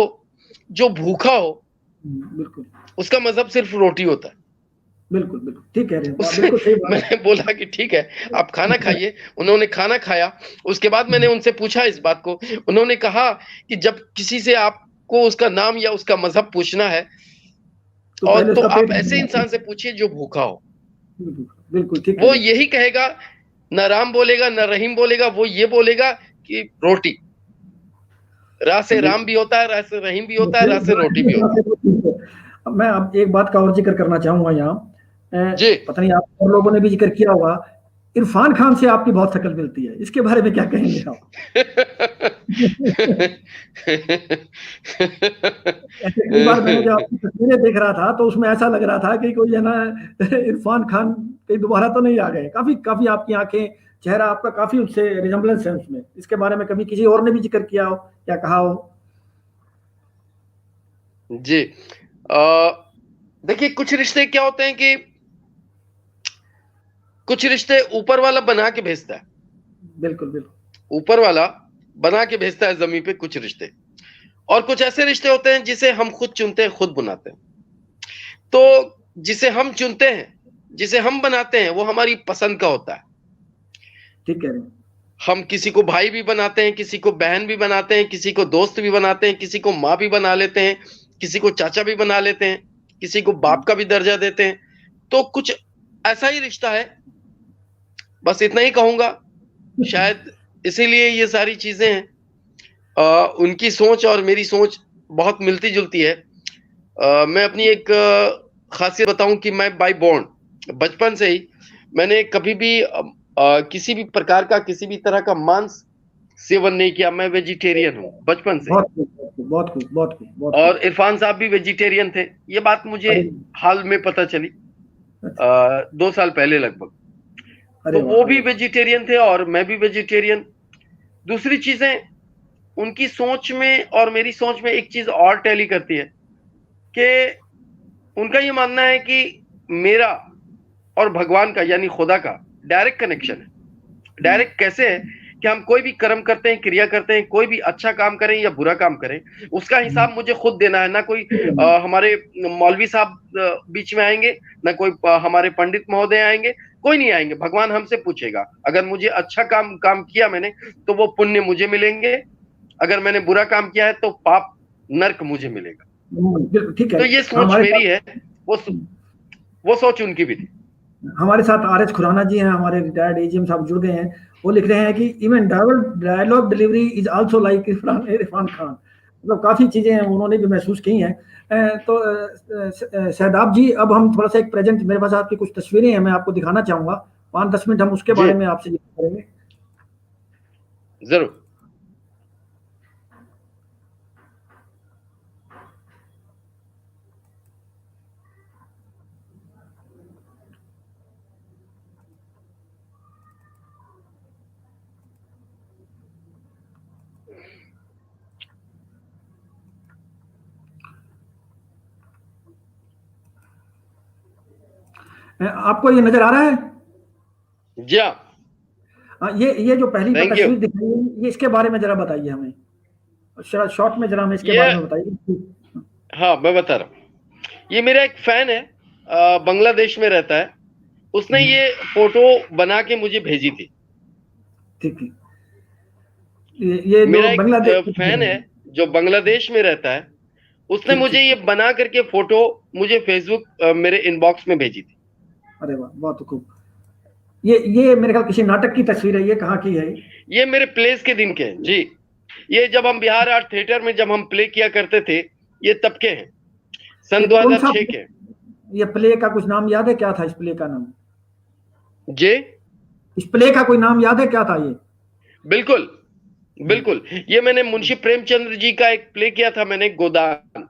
जो भूखा हो, बिल्कुल उसका मजहब सिर्फ रोटी होता है। बिल्कुल बिल्कुल ठीक कह रहे हैं आप, उससे बिल्कुल सही बात। मैंने बोला कि ठीक है, आप खाना खाइए। उन्होंने खाना खाया। उसके बाद मैंने उनसे पूछा इस बात को। उन्होंने कहा कि जब किसी से आपको उसका नाम या उसका मजहब पूछना है, तो और पहले तो उसका आप पेट ऐसे भरना। इंसान से पूछिए जो भूखा हो। बिल्कुल बिल्कुल ठीक कह वो रहे हैं। यही कहेगा, न राम बोलेगा न रहीम बोलेगा, वो ये बोलेगा कि रोटी। रा से चलिए। राम भी होता है, रा से रहीम भी होता है, रा से रोटी भी होता अब मैं अब एक बात का और जिक्र करना चाहूंगा यहाँ। है। जी पता नहीं आप और लोगों ने भी जिक्र किया होगा, इरफान खान से आपकी बहुत शक्ल मिलती है, इसके बारे में क्या कहेंगे आप? ऐसे कई बार मैंने जब आपकी तस्वीरें देख रहा था तो उसमें ऐसा लग रहा था कि कोई है ना, इरफान खान कहीं दोबारा तो नहीं आ गए। काफी काफी आपकी आंखें, चेहरा आपका काफी उससे रिजेम्बलेंस है उसमें। इसके बारे में कभी किसी और ने भी जिक्र किया हो या कहा हो? जी देखिए, कुछ रिश्ते क्या होते हैं कि कुछ रिश्ते ऊपर वाला बना के भेजता है। बिल्कुल बिल्कुल। ऊपर वाला बना के भेजता है जमीन पे कुछ रिश्ते, और कुछ ऐसे रिश्ते होते हैं जिसे हम खुद चुनते हैं, खुद बनाते हैं। तो जिसे हम चुनते हैं, जिसे हम बनाते हैं, वो हमारी पसंद का होता है। ठीक कह रहे हैं। हम किसी को भाई भी बनाते हैं, किसी को बहन भी बनाते हैं, किसी को दोस्त भी बनाते हैं, किसी को माँ भी बना लेते हैं, किसी को चाचा भी बना लेते हैं, किसी को बाप का भी दर्जा देते हैं। तो कुछ ऐसा ही रिश्ता है बस इतना ही कहूंगा। शायद इसीलिए ये सारी चीजें हैं। उनकी सोच और मेरी सोच बहुत मिलती जुलती है। मैं अपनी एक खासियत बताऊं कि मैं बाय बॉर्न बचपन से ही मैंने कभी भी किसी भी प्रकार का किसी भी तरह का मांस सेवन नहीं किया। मैं वेजिटेरियन हूँ बचपन से। बहुत खूब, बहुत खूब, बहुत खूब, बहुत खूब। और इरफान साहब भी वेजिटेरियन थे। ये बात मुझे अरे हाल में पता चली, अच्छा, 2 साल पहले लगभग। अरे तो वाह, वो अरे भी वाह। वेजिटेरियन थे और मैं भी वेजिटेरियन। दूसरी चीजें, उनकी सोच में और मेरी सोच में एक चीज और टैली करती है कि उनका ये मानना है कि मेरा और भगवान का यानी खुदा का डायरेक्ट कनेक्शन है। डायरेक्ट कैसे है कि हम कोई भी कर्म करते हैं, क्रिया करते हैं, कोई भी अच्छा काम करें या बुरा काम करें, उसका हिसाब मुझे खुद देना है। ना कोई हमारे मौलवी साहब बीच में आएंगे, ना कोई हमारे पंडित महोदय आएंगे, कोई नहीं आएंगे। भगवान हमसे पूछेगा। अगर मुझे अच्छा काम काम किया मैंने, तो वो पुण्य मुझे मिलेंगे। अगर मैंने बुरा काम किया है तो पाप नर्क मुझे मिलेगा। ठीक है। तो ये सोच हमारे मेरी साथ है, वो वो सोच उनकी भी थी। हमारे साथ आर एच खुराना जी हैं, हमारे रिटायर्ड एजीएम साहब जुड़ गए हैं। वो लिख रहे हैं कि even dialogue delivery is also like Irfan Irfan Khan. मतलब काफ़ी चीज़ें हैं उन्होंने भी महसूस की हैं। तो शहदाब जी, अब हम थोड़ा सा एक प्रेजेंट, मेरे पास आपकी कुछ तस्वीरें हैं, मैं आपको दिखाना चाहूँगा। 5-10 मिनट हम उसके जी, बारे में आपसे जिक्र करेंगे। जरूर। आपको ये नज़र आ रहा है? जी हाँ। ये जो पहली थैंक यू। तस्वीर दिखाई है, ये इसके बारे में ज़रा बताइए हमें। शॉर्ट में ज़रा हमें इसके ये बारे में बताइए। हाँ, मैं बता रहा हूँ। ये मेरा एक फैन है, बांग्लादेश में रहता है। उसने ये फोटो बना के मुझे भेजी थी। ठीक है। ये जो मेरा एक बांग्लादेश की फैन तस्वीर है है। जो बांग्लादेश में रहता है। उसने ठीक, मुझे ठीक, ये ठीक। बना करके फोटो मुझे फेसबुक मेरे इनबॉक्स में भेजी थी। अरे वाह, बहुत खूब। ये मेरे ख्याल किसी नाटक की तस्वीर है, ये कहाँ की है? ये मेरे प्लेस के दिन के हैं जी। ये जब हम बिहार आर्ट थिएटर में जब हम प्ले किया करते थे, ये तब के हैं, ये सन कौन सा 2006 के। ये प्ले का कुछ नाम याद है? क्या था इस प्ले का नाम? जी, इस प्ले का कोई नाम याद है, क्या था ये? बिल्कुल बिल्कुल। ये मैंने मुंशी प्रेमचंद्र जी का एक प्ले किया था मैंने, गोदान।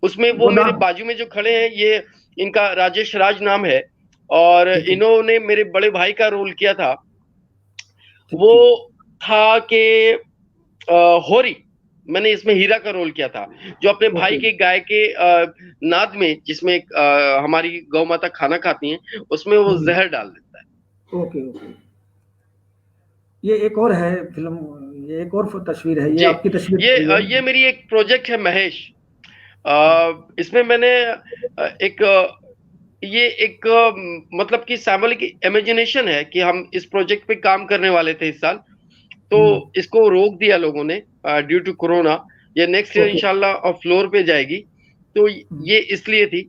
उसमें वो मेरे गोदान। बाजू में जो खड़े हैं, ये इनका राजेश राज नाम है। और ठीक है, इन्होंने मेरे बड़े भाई का रोल किया था। ठीक, वो ठीक। था कि होरी। मैंने इसमें हीरा का रोल किया था, जो अपने भाई ओके, के गाय के नाद में, जिसमें हमारी गौ माता खाना खाती हैं, उसमें वो जहर डाल देता है। Okay, okay. ये एक और है फिल्म, ये एक और तस्वीर है, ये जी, आपकी तस्वीर दिखाई है। ये मेरी एक प्रोजेक्ट है महेश। इसमें मैंने एक ये एक मतलब कि सामूहिक इमेजिनेशन है कि हम इस प्रोजेक्ट पे काम करने वाले थे इस साल। तो हम्म, इसको रोक दिया लोगों ने ड्यू टू कोरोना। ये नेक्स्ट ईयर ओके। इंशाल्लाह और फ्लोर पे जाएगी। तो हम्म, ये इसलिए थी,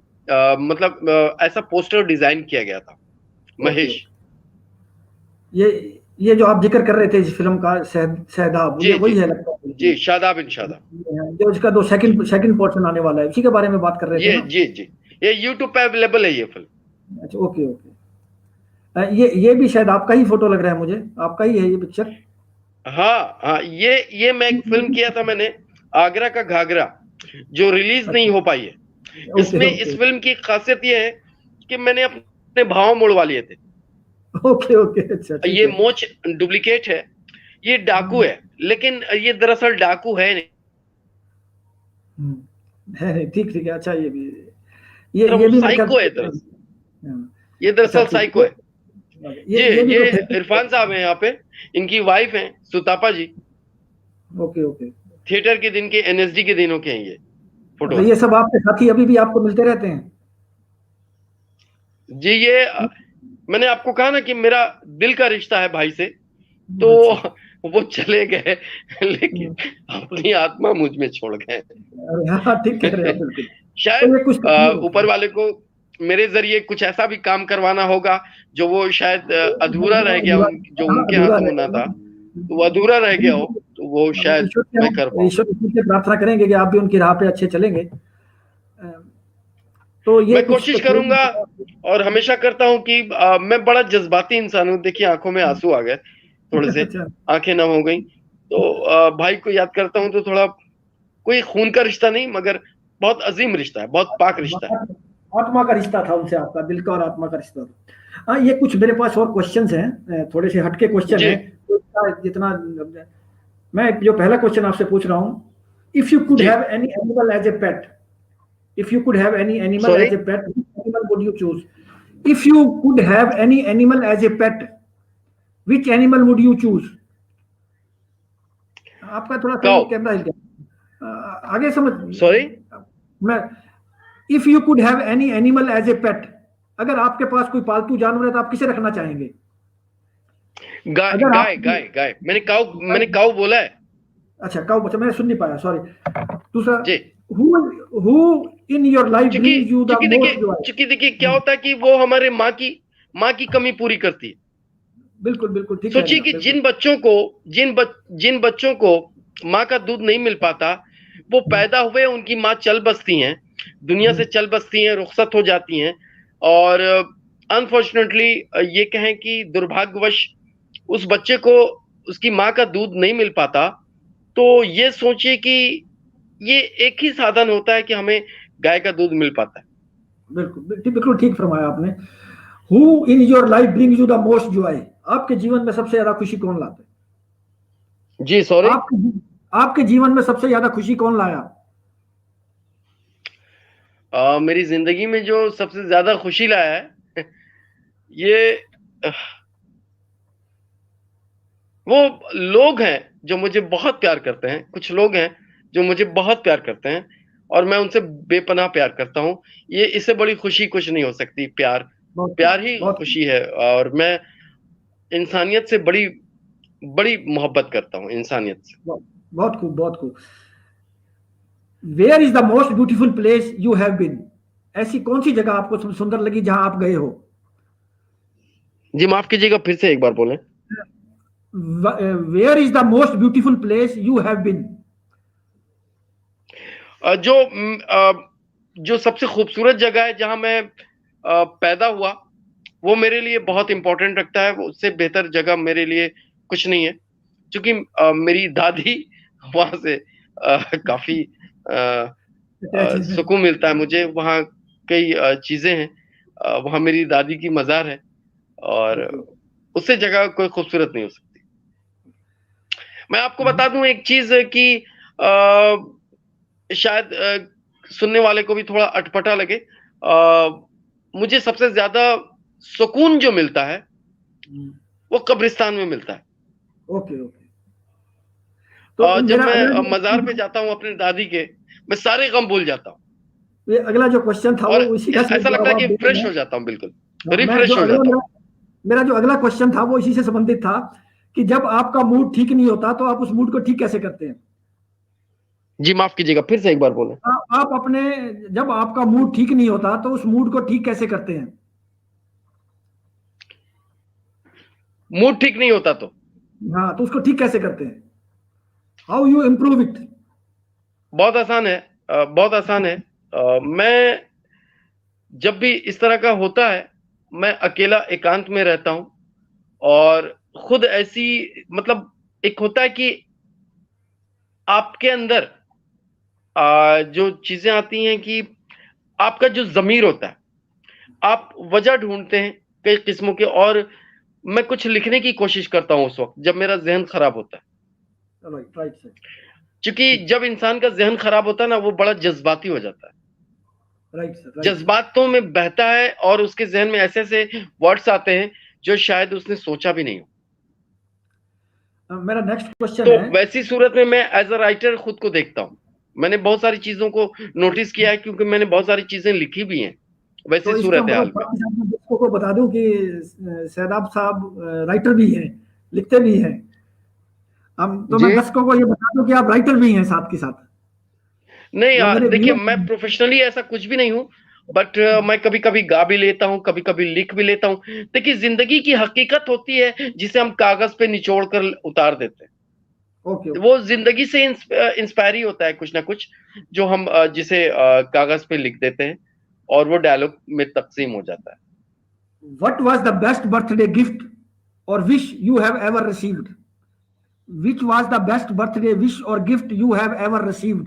मतलब ऐसा पोस्टर डिजाइन किया गया था। ओके, महेश। ओके। ये ये जो आप जिक्र कर रहे थे इस फिल्म का, शहदाब, ये जी जी वही है लगता है। जी, शादाब इन शादाब। जो इसका दो सेकंड सेकंड पोर्शन आने वाला है, उसी के बारे में बात कर रहे थे ये ना? जी जी, ये यूट्यूब पे अवेलेबल है ये फिल्म। अच्छा, ओके, ओके। ये भी शायद आपका ही फोटो लग रहा है मुझे, आपका ही है ये पिक्चर। हाँ हाँ, ये मैं एक फिल्म किया था मैंने, आगरा का घाघरा, जो रिलीज नहीं अच्छा, हो पाई है। ओके, इसमें ओके, इस फिल्म की खासियत ये है कि मैंने अपने भाव मोड़वा लिए थे। Okay, okay. अच्छा, ठीक ये है। मोच डुप्लीकेट है। ये डाकू है, लेकिन ये दरअसल डाकू है नहीं। है नहीं, ठीक, ठीक है। अच्छा, ये भी, ये वो भी मेरे ख्याल साइको है से। दरअसल। हाँ, ये अच्छा, दरअसल ठीक साइको है। है। जी, ये भी ये कोई थिएटर। इरफान साहब हैं यहाँ पे। इनकी वाइफ हैं Sutapa ji. Okay, okay. Theatre के दिन के, एनएसडी के दिनों के हैं ये मतलब फोटोज। ये सब आपके साथी अभी भी आपको मिलते रहते हैं? जी, ये मैंने आपको कहा ना कि मेरा दिल का रिश्ता है भाई से। तो अच्छा। वो चले गए, लेकिन हम्म, अपनी आत्मा मुझ में छोड़ गए। अरे हाँ, ठीक कह रहे हो, बिल्कुल। तो शायद ये कुछ तस्वीर ऊपर वाले को मेरे जरिए कुछ ऐसा भी काम करवाना होगा जो वो शायद अधूरा रह गया, जो उनके अधूरा हाथों में ना रहेगा था, ना। तो वो अधूरा रह गया हो, तो वो शायद ईश्वर से मैं कर हम पाऊँ। ईश्वर से प्रार्थना करेंगे कि आप भी उनकी राह पे अच्छे चलेंगे। तो ये मैं कुछ कोशिश तस्वीरें। करूंगा और हमेशा करता हूं कि मैं बड़ा जज्बाती इंसान हूं। देखिए आंखों में आंसू आ गए थोड़े से, अच्छा। आंखें नम हो गई। तो भाई को याद करता हूं तो थोड़ा, कोई खून का रिश्ता नहीं मगर बहुत अजीम रिश्ता है, बहुत पाक रिश्ता है। आत्मा का रिश्ता था उनसे, आपका दिल का और आत्मा का रिश्ता था। हाँ, ये कुछ मेरे पास और क्वेश्चंस हैं, थोड़े से हटके क्वेश्चन जी हैं। तो जितना मैं जो पहला क्वेश्चन आपसे पूछ रहा हूँ, इफ यू कुड जी। Have any animal as a pet, if you could have any animal sorry. as a pet, which animal would you choose? If you could have any animal as a pet, which animal would you choose? आपका थोड़ा सा ये cow. Camera हिल गया, आगे समझ। Sorry. मैं, if you could have any animal as a pet, अगर आपके पास कोई पालतू जानवर है तो आप किसे रखना चाहेंगे? गाय अगर आप, गाय गाय गाय, मैंने काउ बोला है। अच्छा काऊ, बच्चा मैंने सुन नहीं पाया, सॉरी। दूसरा, जी। हु इन योर लाइफ चूंकि brings you the most Joy? चूंकि देखिए क्या होता है कि वो हमारे माँ की कमी पूरी करती है। बिल्कुल बिल्कुल ठीक कह रहे सोचिए हैं आप, कि बिल्कुल। जिन बच्चों को माँ का दूध नहीं मिल पाता, वो पैदा हुए उनकी माँ चल बसती हैं, दुनिया से चल बसती हैं, रुखसत हो जाती हैं। और अनफॉर्चुनेटली ये कहें कि दुर्भाग्यवश उस बच्चे को उसकी माँ का दूध नहीं मिल पाता। तो ये सोचिए कि ये एक ही साधन होता है कि हमें गाय का दूध मिल पाता है। बिल्कुल बिल्कुल ठीक फरमाया आपने। Who in your life brings you the most Joy? आपके जीवन में सबसे ज्यादा खुशी कौन लाता है? जी सॉरी। आपके जीवन में सबसे ज्यादा खुशी कौन लाया? मेरी जिंदगी में जो सबसे ज्यादा खुशी लाया है ये वो लोग हैं जो मुझे बहुत प्यार करते हैं। कुछ लोग हैं जो मुझे बहुत प्यार करते हैं और मैं उनसे बेपनाह प्यार करता हूँ। ये इससे बड़ी खुशी कुछ नहीं हो सकती। बहुत प्यार ही बहुत खुशी है। और मैं इंसानियत से बड़ी बड़ी मोहब्बत करता हूँ, इंसानियत से। बहुत खूब, बहुत खूब। Where is the most beautiful place you have been? ऐसी कौन सी जगह आपको सबसे सुंदर लगी जहां आप गए हो? जी माफ कीजिएगा, फिर से एक बार बोलें। Where is the most beautiful place you have been? जो सबसे खूबसूरत जगह है जहां मैं पैदा हुआ, वो मेरे लिए बहुत इंपॉर्टेंट रखता है। उससे बेहतर जगह मेरे लिए कुछ नहीं है। क्योंकि मेरी दादी वहां से काफी सुकून मिलता है मुझे। वहाँ कई चीजें हैं। वहाँ मेरी दादी की मजार है और उससे जगह कोई खूबसूरत नहीं हो सकती। मैं आपको बता दूं एक चीज कि शायद सुनने वाले को भी थोड़ा अटपटा लगे। मुझे सबसे ज्यादा सुकून जो मिलता है वो कब्रिस्तान में मिलता है। Okay okay. तो जब मेरा मैं मजार पे जाता हूँ अपने दादी के, मैं सारे गम भूल जाता हूँ ये अगला जो क्वेश्चन था और वो इसी का ऐसा लगता है कि फ्रेश हो जाता हूँ, बिल्कुल मैं जो रिफ्रेश हो अगला जाता हूँ। मेरा जो अगला क्वेश्चन था वो इसी से संबंधित था कि जब आपका मूड ठीक नहीं होता तो आप उस मूड को ठीक कैसे करते हैं? जी माफ कीजिएगा, फिर से एक बार बोलें। आप अपने, जब आपका मूड ठीक नहीं होता तो उस मूड को ठीक कैसे करते हैं? मूड ठीक नहीं होता तो हाँ, तो उसको ठीक कैसे करते हैं? How you improve it? बहुत आसान है, बहुत आसान है। मैं जब भी इस तरह का होता है, मैं अकेला एकांत में रहता हूं और खुद ऐसी, मतलब एक होता है कि आपके अंदर जो चीजें आती हैं कि आपका जो जमीर होता है, आप वजह ढूंढते हैं कई किस्मों के। और मैं कुछ लिखने की कोशिश करता हूं उस वक्त जब मेरा जहन खराब होता है। Right sir. क्योंकि जब इंसान का जहन खराब होता है ना, वो बड़ा जज्बाती हो जाता है। Right sir. जज्बातों में बहता है और उसके जहन में ऐसे ऐसे वर्ड्स आते हैं जो शायद उसने सोचा भी नहीं हो। मेरा नेक्स्ट क्वेश्चन तो है, वैसी सूरत में मैं एज अ राइटर खुद को देखता हूँ। मैंने बहुत सारी चीजों को नोटिस किया है क्योंकि मैंने बहुत सारी चीजें लिखी भी हैं वैसी तो इसका सूरत हाल मतलब में। दोस्तों को बता दूं कि सैदाब साहब राइटर भी हैं, लिखते भी हैं। हम तो जी मैं दर्शकों को ये बता दूं कि आप राइटर भी हैं साथ के साथ। नहीं, जो मेरे देखिए व्यूअर्स मैं प्रोफेशनली ऐसा कुछ भी नहीं हूँ बट मैं कभी कभी गा भी लेता हूँ, कभी कभी लिख भी लेता हूँ। देखिए, जिंदगी की हकीकत होती है जिसे हम कागज पे निचोड़ कर उतार देते हैं। Okay okay. वो जिंदगी से इंस्पायर ही होता है कुछ ना कुछ, जो हम जिसे कागज पे लिख देते हैं और वो डायलॉग में तकसीम हो जाता है। What was the best birthday gift or wish you have ever received? Which was the best birthday wish or gift you have ever received?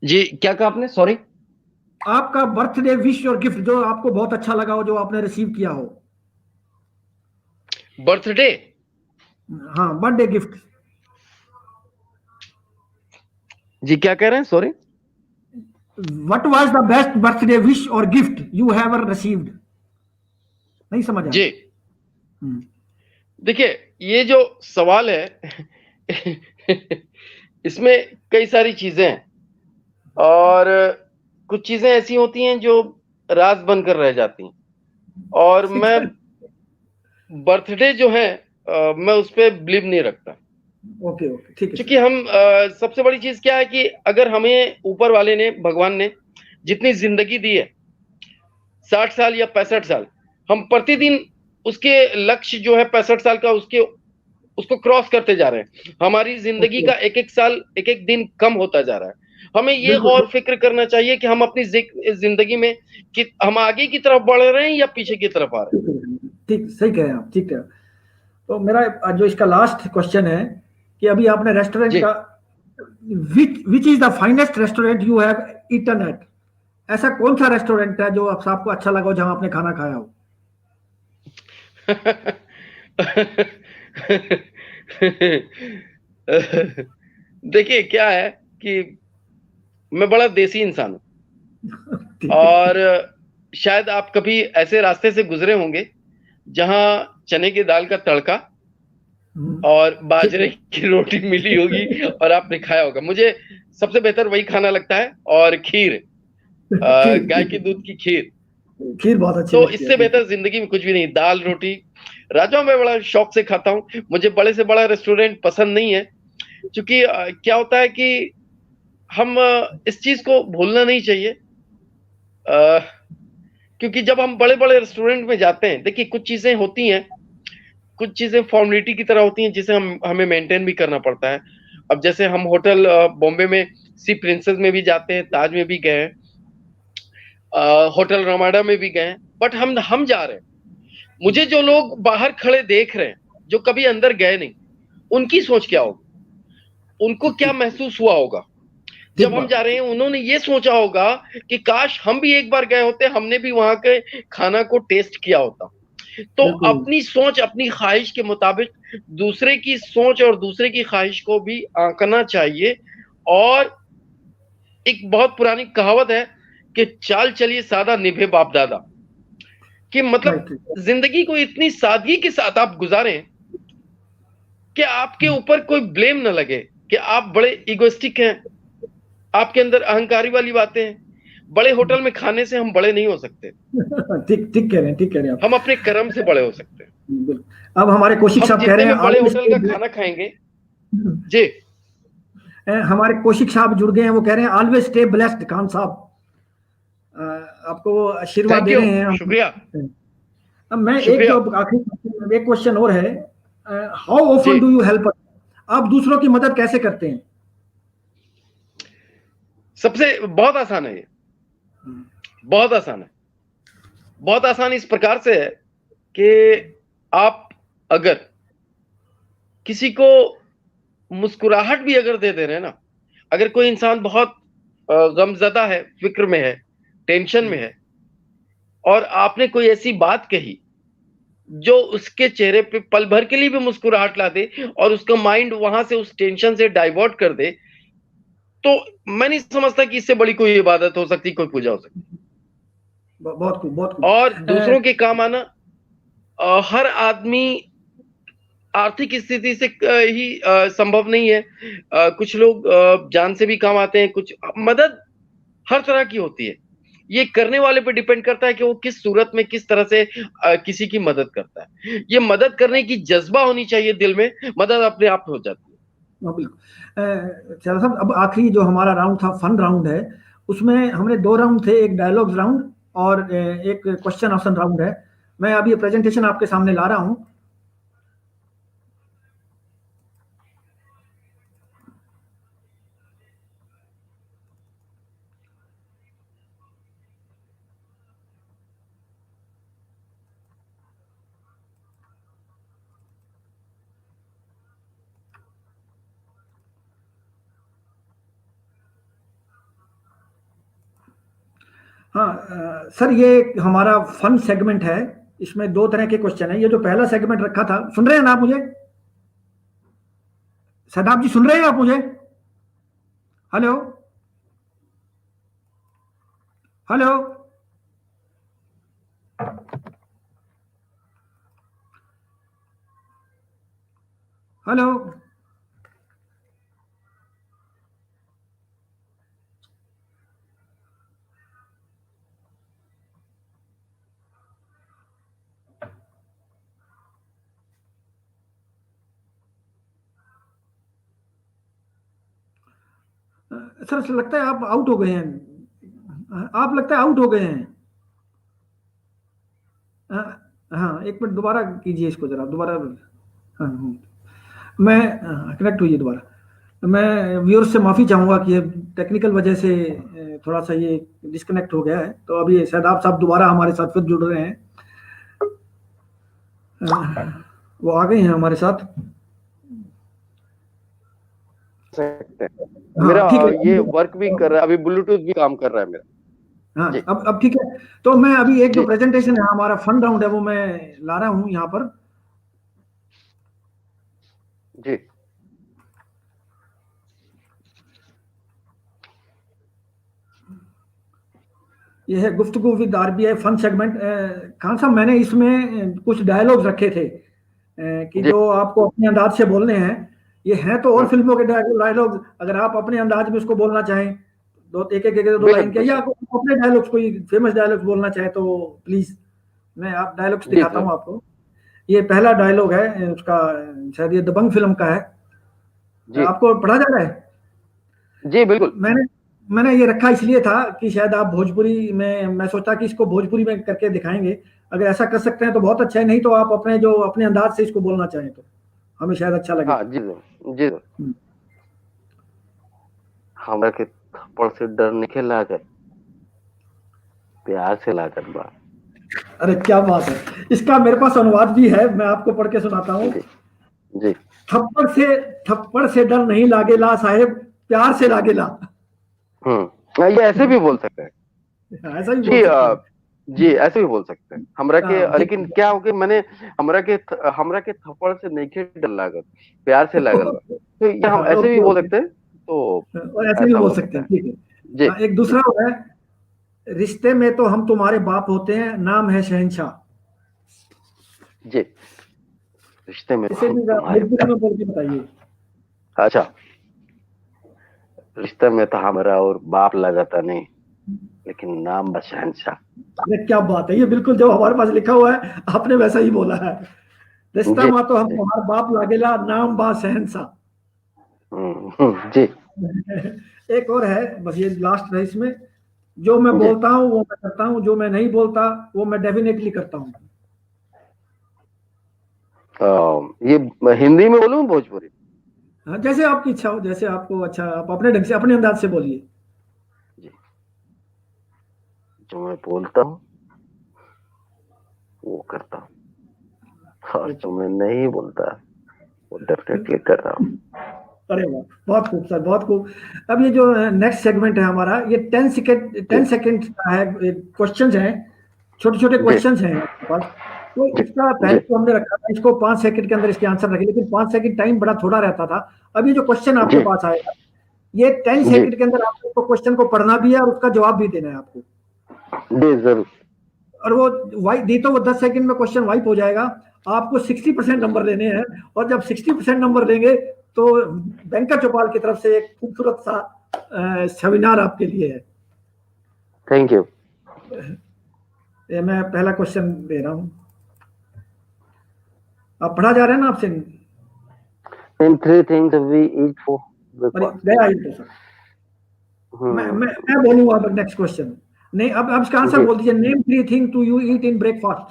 जी, क्या कहा आपने? सॉरी। आपका बर्थडे विश और गिफ्ट जो आपको बहुत अच्छा लगा हो, जो आपने रिसीव किया हो। बर्थडे? हाँ, बर्थडे गिफ्ट। जी, क्या कह रहे हैं? Sorry. What was the best birthday wish or gift you have ever received? नहीं समझ आया? जी, देखिए, ये जो सवाल है इसमें कई सारी चीजें हैं और कुछ चीजें ऐसी होती हैं जो राज बनकर रह जाती हैं, और मैं बर्थडे जो है मैं उस पर बिलीव नहीं रखता। ओके ओके, ठीक है। क्योंकि हम सबसे बड़ी चीज क्या है कि अगर हमें ऊपर वाले ने, भगवान ने जितनी जिंदगी दी है, 60 साल या 65 साल, हम प्रतिदिन उसके लक्ष्य जो है 65 साल का, उसको क्रॉस करते जा रहे हैं। हमारी जिंदगी का एक एक साल, एक एक दिन कम होता जा रहा है। हमें ये गौर फिक्र करना चाहिए कि हम अपनी जिंदगी में कि हम आगे की तरफ बढ़ रहे हैं या पीछे की तरफ आ रहे हैं। ठीक, सही कह रहे हैं आप, ठीक है। तो मेरा जो इसका लास्ट क्वेश्चन है कि अभी आपने रेस्टोरेंट का, which is the finest restaurant you have eaten at? ऐसा कौन सा रेस्टोरेंट है जो आपको अच्छा लगा हो, जहां आपने खाना खाया हो? देखिए, क्या है कि मैं बड़ा देसी इंसान हूं और शायद आप कभी ऐसे रास्ते से गुजरे होंगे जहां चने की दाल का तड़का और बाजरे की रोटी मिली होगी और आपने खाया होगा। मुझे सबसे बेहतर वही खाना लगता है, और खीर, गाय के दूध की खीर बहुत अच्छी तो इससे बेहतर जिंदगी में कुछ भी नहीं। दाल रोटी राजमा मैं बड़ा शौक से खाता हूँ। मुझे बड़े से बड़ा रेस्टोरेंट पसंद नहीं है, क्योंकि क्या होता है कि हम इस चीज को भूलना नहीं चाहिए, क्योंकि जब हम बड़े बड़े रेस्टोरेंट में जाते हैं, देखिए कुछ चीजें होती हैं, कुछ चीजें फॉर्मेलिटी की तरह होती हैं जिसे हमें मेंटेन भी करना पड़ता है। अब जैसे हम होटल बॉम्बे में सी प्रिंसेस में भी जाते हैं, ताज में भी गए हैं, होटल रमाडा में भी गए हैं, बट हम जा रहे हैं। मुझे जो लोग बाहर खड़े देख रहे हैं, जो कभी अंदर गए नहीं, उनकी सोच क्या होगी, उनको क्या महसूस हुआ होगा जब हम जा रहे हैं? उन्होंने ये सोचा होगा कि काश हम भी एक बार गए होते, हमने भी वहां के खाना को टेस्ट किया होता। तो अपनी सोच, अपनी ख्वाहिश के मुताबिक दूसरे की सोच और दूसरे की ख्वाहिश को भी आंकना चाहिए। और एक बहुत पुरानी कहावत है कि चाल चलिए सादा, निभे बाप दादा, कि मतलब जिंदगी को इतनी सादगी के साथ आप गुजारें कि आपके ऊपर कोई ब्लेम न लगे कि आप बड़े इगोइस्टिक हैं, आपके अंदर अहंकारी वाली बातें हैं। बड़े होटल में खाने से हम बड़े नहीं हो सकते। ठीक कह रहे हैं, ठीक कह रहे हैं। हम अपने कर्म से बड़े हो सकते हैं। अब हमारे कौशिक साहब कह रहे हैं बड़े होटल का खाना खाएंगे। जी, हमारे कौशिक साहब जुड़ गए हैं, वो कह रहे हैं ऑलवेज स्टे ब्लेस्ड। खान साहब आपको आशीर्वाद दे रहे हैं। शुक्रिया। अब मैं एक क्वेश्चन और है, how often do you help? आप दूसरों की मदद कैसे करते हैं? सबसे बहुत आसान है ये, बहुत आसान है। बहुत आसान इस प्रकार से है कि आप अगर किसी को मुस्कुराहट भी अगर दे रहे हैं ना, अगर कोई इंसान बहुत गमज़दा है, फिक्र में है, टेंशन में है, और आपने कोई ऐसी बात कही जो उसके चेहरे पे पल भर के लिए भी मुस्कुराहट ला दे और उसका माइंड वहां से उस टेंशन से डाइवर्ट कर दे, तो मैं नहीं समझता कि इससे बड़ी कोई इबादत हो सकती, कोई पूजा हो सकती। बहुत खूब। और दूसरों के काम आना, हर आदमी आर्थिक स्थिति से ही संभव नहीं है। कुछ लोग जान से भी काम आते हैं, कुछ मदद हर तरह की होती है। ये करने वाले पे डिपेंड करता है कि वो किस सूरत में, किस तरह से किसी की मदद करता है। ये मदद करने की जज्बा होनी चाहिए दिल में, मदद अपने आप हो जाती है। हाँ, बिल्कुल। चलो साहब, अब आखिरी जो हमारा राउंड था, फन राउंड है, उसमें हमने 2 राउंड थे, एक डायलॉग्स राउंड और एक क्वेश्चन आंसर राउंड है। मैं अभी प्रेजेंटेशन आपके सामने ला रहा हूं। हाँ सर, ये हमारा फन सेगमेंट है। इसमें 2 तरह के क्वेश्चन है। ये जो पहला सेगमेंट रखा था, सुन रहे हैं ना आप मुझे? सदाब जी, सुन रहे हैं आप मुझे? Hello, hello, hello. सर लगता है आप आउट हो गए हैं। आप लगता है आउट हो गए हैं। हाँ, हाँ, एक मिनट दोबारा कीजिए इसको जरा दोबारा। हाँ, मैं कनेक्ट हुई दोबारा। मैं व्यूअर्स से माफ़ी चाहूँगा कि ये टेक्निकल वजह से थोड़ा सा ये डिस्कनेक्ट हो गया है। तो अभी शादाब साहब दोबारा हमारे साथ फिर जुड़ रहे हैं। वो आ गए हैं हमारे साथ। सकते हैं। हाँ मेरा ठीक है। ये वर्क भी कर रहा है, अभी ब्लूटूथ भी काम कर रहा है मेरा। हाँ, जी अब ठीक है। तो मैं अभी एक जो जी प्रेजेंटेशन है, हमारा फन राउंड है, वो मैं ला रहा हूँ यहाँ पर। जी ये है गुफ्तगू with RBI fun segment. Khan साहब, मैंने इसमें कुछ डायलॉग्स रखे थे कि जी जो आपको अपने अंदाज से बोलने हैं। ये हैं तो और हम्म, फिल्मों के डायलॉग्स, अगर आप अपने अंदाज में उसको बोलना चाहें, दो एक एक, एक दो बेशक लाइन के, या बेशक। आपको अपने डायलॉग्स, कोई फेमस डायलॉग्स बोलना चाहे तो प्लीज। मैं आप डायलॉग्स जी दिखाता सर। हूँ आपको। ये पहला डायलॉग है उसका, शायद ये दबंग फिल्म का है। जी आपको पढ़ा जा रहा है? जी बिल्कुल। मैंने मैंने ये रखा इसलिए था कि शायद आप भोजपुरी में, मैं सोचा कि इसको भोजपुरी में करके दिखाएंगे। अगर ऐसा कर सकते हैं तो बहुत अच्छा है, नहीं तो आप अपने जो अपने अंदाज से इसको बोलना चाहें तो हमें शायद अच्छा लगे। हाँ जी सर, जी सर। हम्म। हमरा के थप्पड़ से डर नहीं लागत, प्यार से लागत बा। अरे क्या बात है! इसका मेरे पास अनुवाद भी है, मैं आपको पढ़ के सुनाता हूँ। जी जी थप्पड़ से थप्पड़ से डर नहीं लागेला साहेब, प्यार से लागेला। ये ऐसे भी बोल सकते हैं। ऐसा भी बोल जी सकते हैं। जी ऐसे भी बोल सकते हैं हमरा के, हाँ ठीक लेकिन क्या हो कि मैंने हमरा के थप्पड़ से नहीं के डर लागत, प्यार से लागल बा, तो ये हम हाँ, ऐसे भी ओके बोल ओके। सकते हैं। तो और ऐसे भी ऐसा बोल बोल सकते सकते हैं, हैं। ठीक है। जी हाँ, एक जी दूसरा है, रिश्ते में तो हम तुम्हारे बाप होते हैं, नाम है शहंशाह। जी रिश्ते में इसे हम भी तुम्हारे भोजपुरी में बोल के बताइए। अच्छा, रिश्ते में तो हमारा और बाप लगाता नहीं, लेकिन नाम बस शहंशाह। अरे क्या बात है! ये बिल्कुल जो हमारे पास लिखा हुआ है, आपने वैसा ही बोला है। रिश्ता जी मा तो हम जी तुम्हार बाप लागेला, नाम बा शहंशाह। जी एक और है, बस ये लास्ट है इसमें। जो मैं जी। बोलता हूँ वो मैं करता हूँ, जो मैं नहीं बोलता वो मैं डेफिनेटली करता हूँ। ये हिंदी में बोलूं भोजपुरी? हाँ, जैसे आपकी इच्छा हो, जैसे आपको अच्छा, आप अपने ढंग से अपने अंदाज से बोलिए। जी, जो मैं बोलता हूँ वो करता हूँ, और जो मैं नहीं बोलता वो डेफिनेटली कर रहा हूँ। अरे वाह, बहुत खूब सर, बहुत खूब। अब ये जो नेक्स्ट सेगमेंट है हमारा, ये 10 सेकेंड जी 10 सेकेंड का है। क्वेश्चंस हैं, छोटे छोटे जी क्वेश्चंस हैं आपके पास। तो जी इसका जी पहले तो हमने रखा था इसको 5 सेकंड के अंदर इसके आंसर रखे, लेकिन 5 सेकंड टाइम बड़ा थोड़ा रहता था। अब ये जो क्वेश्चन आपके जी पास आएगा, ये टेन जी सेकंड के अंदर आपको क्वेश्चन को पढ़ना भी है और उसका जवाब भी देना है आपको। जी जरूर। और वो वाइप दी तो वो 10 सेकंड में क्वेश्चन वाइप हो जाएगा। आपको 60% नंबर लेने हैं, और जब 60% नंबर लेंगे तो बैंकर चौपाल की तरफ से एक खूबसूरत सा सेमिनार आपके लिए है। Thank you. ये मैं पहला क्वेश्चन दे रहा हूँ। आप पढ़ा जा रहे हैं ना आपसे? Name three things we eat for अरे breakfast. गया ही तो सर। मैं बोलूंगा अब नेक्स्ट क्वेश्चन। नहीं, अब इसका आंसर जी। बोल दीजिए। Name three thing to you eat in breakfast.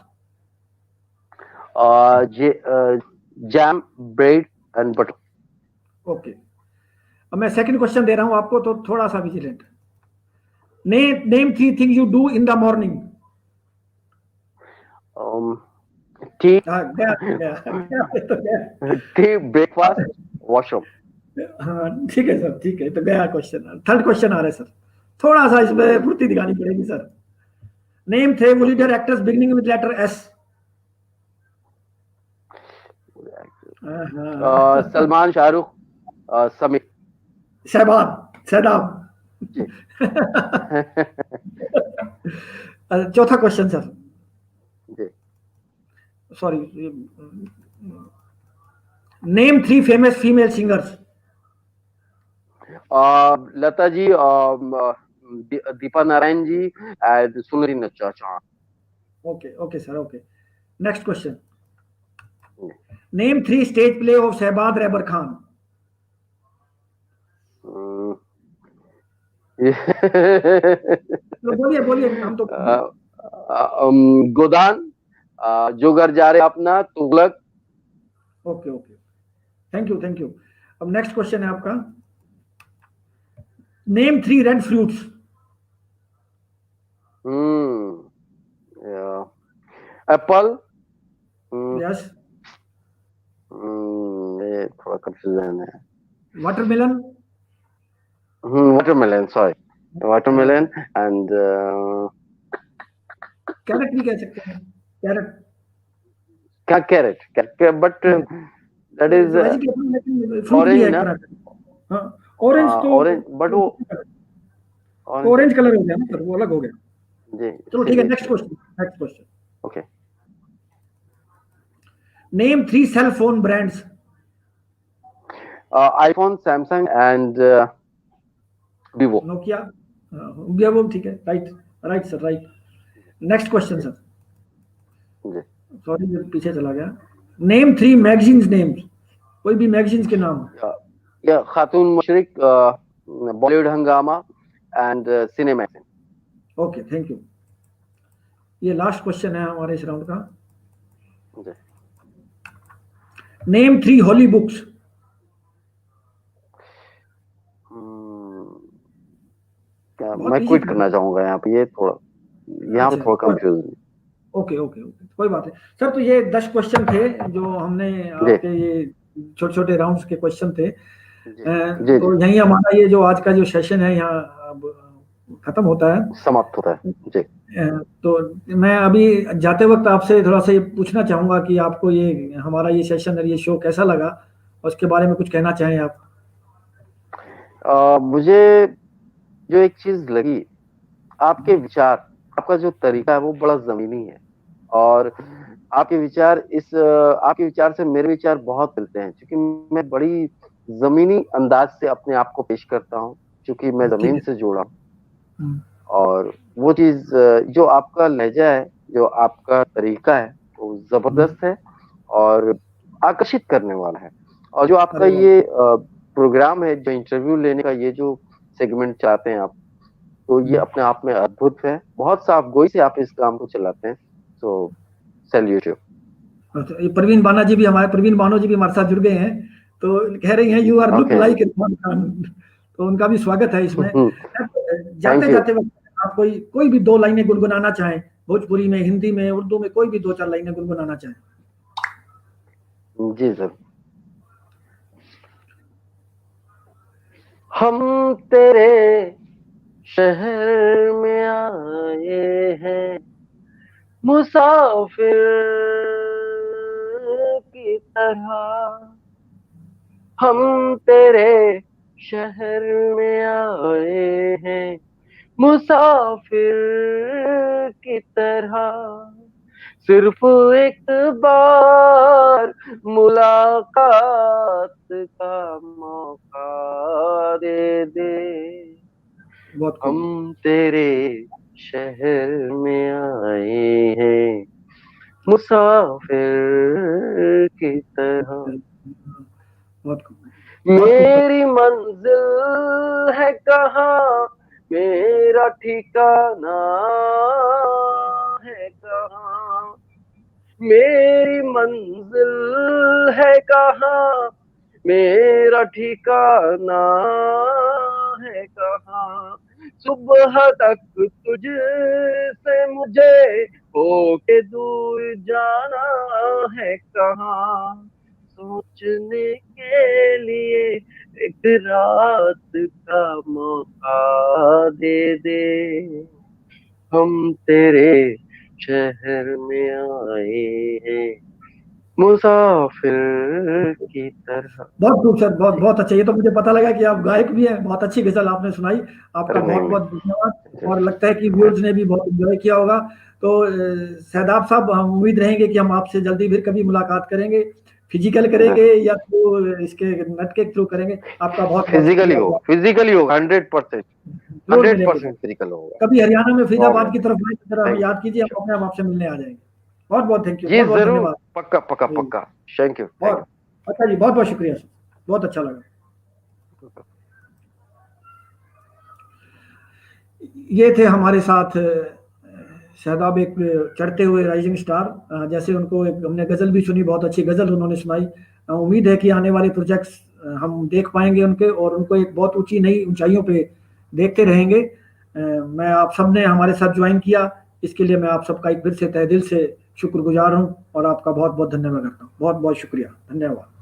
Jam, bread and butter. Okay, अब मैं सेकंड क्वेश्चन दे रहा हूं आपको, तो थोड़ा सा vigilant. Name three thing you do in the morning. Tea, tea, breakfast, washroom. हाँ ठीक है सर, ठीक है, तो गया क्वेश्चन। थर्ड क्वेश्चन आ रहा है सर, थोड़ा सा इसमें फुर्ती दिखानी पड़ेगी sir. Name the leader actors beginning with letter S. Salman, Shahrukh, Samir. शहबाब। चौथा question sir, sorry, name three famous female singers. Lata ji, Deepa Narayan ji, and Sunari Nacha Chan. Okay sir, okay. Next question, name three stage play of Shahbaz रैबर खान। बोलिए, हम तो गोदान, जो घर जा रहे अपना, तुगलक। Okay, thank you. अब नेक्स्ट क्वेश्चन है आपका, name three red fruits. Apple. Yes. ये थोड़ा कंफ्यूजन है। Watermelon. Watermelon, sorry, watermelon and carrot भी कह सकते हैं, carrot, but that is orange ना। हाँ, ऑरेंज तो ऑरेंज, बट वो ऑरेंज कलर हो गया ना सर, वो अलग हो गया जी। चलो ठीक है, next question. Okay. Name three cell phone brands. IPhone, Samsung and Vivo. Nokia, Vivo, ठीक है, right sir, right. Next question sir, sorry पीछे चला गया। नेम थ्री मैगजीन्स नेम्स, कोई भी मैगजीन्स के नाम। या खातून मुशरिक, बॉलीवुड हंगामा and cine magazine. Okay, thank you. ये लास्ट क्वेश्चन है हमारे इस राउंड का। Name three holy books. मैं क्विट करना चाहूंगा यहाँ पे, यहाँ पे थोड़ा कंफ्यूजन। ओके, कोई बात नहीं सर। तो ये 10 क्वेश्चन थे जो हमने आपके ये छोटे राउंड्स के क्वेश्चन थे। तो यही हमारा ये जो आज का जो सेशन है यहाँ अब खत्म होता है, समाप्त होता है जी। तो मैं अभी जाते वक्त आपसे थोड़ा सा ये पूछना चाहूंगा कि आपको ये हमारा ये सेशन और ये शो कैसा लगा, और उसके बारे में कुछ कहना चाहें आप। मुझे जो एक चीज लगी, आपके विचार, आपका जो तरीका है वो बड़ा जमीनी है, और आपके विचार से मेरे विचार बहुत मिलते हैं, क्योंकि मैं बड़ी जमीनी अंदाज से अपने आप को पेश करता हूँ, क्योंकि मैं जमीन से जुड़ा हूँ। और वो चीज, जो आपका लहजा है, जो आपका तरीका है, वो जबरदस्त है और आकर्षित करने वाला है। और जो आपका ये प्रोग्राम है, जो इंटरव्यू लेने का ये जो सेगमेंट चाहते हैं आप, तो ये अपने आप में अद्भुत है। बहुत साफ गोई से आप इस काम को चलाते हैं, तो सैल्यूट यू। प्रवीण बानो जी भी हमारे साथ जुड़ गए हैं, तो कह रही हैं you are look like Irfan Khan, तो उनका भी स्वागत है इसमें। जाते वक्त आप कोई भी 2 लाइनें गुनगुनाना चाहें, भोजपुरी में, हिंदी में, उर्दू में, कोई भी 2-4 लाइनें गुनगुनाना चाहें। जी सर। हम तेरे शहर में आए हैं मुसाफिर की तरह, हम तेरे शहर में आए हैं मुसाफिर की तरह, सिर्फ एक बार मुलाकात का मौका दे दे, हम तेरे शहर में आए हैं मुसाफिर की तरह। बहुत मेरी मंजिल है कहाँ, मेरा ठिकाना है कहाँ, मेरी मंजिल है कहाँ, मेरा ठिकाना है कहाँ, सुबह तक तुझसे मुझे होके दूर जाना है कहाँ, सोचने के लिए एक रात का मौका दे दे, हम तेरे शहर में आए हैं मुसाफिर की तरह। बहुत खूबसूरत, बहुत बहुत अच्छा। ये तो मुझे पता लगा कि आप गायक भी हैं। बहुत अच्छी गजल आपने सुनाई, आपका अरे नहीं, बहुत बहुत धन्यवाद। और लगता है कि व्यूअर्स ने भी बहुत एंजॉय किया होगा। तो शादाब साहब, हम उम्मीद रहेंगे कि हम आपसे जल्दी फिर कभी मुलाकात करेंगे, फिजिकल करेंगे या तो इसके नेट के थ्रू करेंगे। आपका बहुत बहुत फिजिकली शुक्रिया। हो 100%, जरूर मिलेंगे। 100% फिजिकल होगा। कभी हरियाणा में फरीदाबाद बहुत की तरफ आए तो जरा हमें थैंक याद कीजिए, हम अपने आप आपसे मिलने आ जाएंगे। बहुत बहुत थैंक यू, जी, बहुत बहुत जरूर, धन्यवाद। पक्का पक्का जी, पक्का। थैंक यू, थैंक बहुत अच्छा जी, बहुत बहुत शुक्रिया सर, बहुत अच्छा लगा। यू। ये थे हमारे साथ शादाब, एक चढ़ते हुए राइजिंग स्टार। जैसे उनको एक हमने गज़ल भी सुनी, बहुत अच्छी गज़ल उन्होंने सुनाई। उम्मीद है कि आने वाले प्रोजेक्ट्स हम देख पाएंगे उनके, और उनको एक बहुत ऊंची नई ऊंचाइयों पे देखते रहेंगे। मैं आप सब ने हमारे साथ ज्वाइन किया, इसके लिए मैं आप सबका एक फिर से तहे दिल से शुक्रगुजार हूँ और आपका बहुत बहुत धन्यवाद करता हूँ। बहुत बहुत शुक्रिया, धन्यवाद।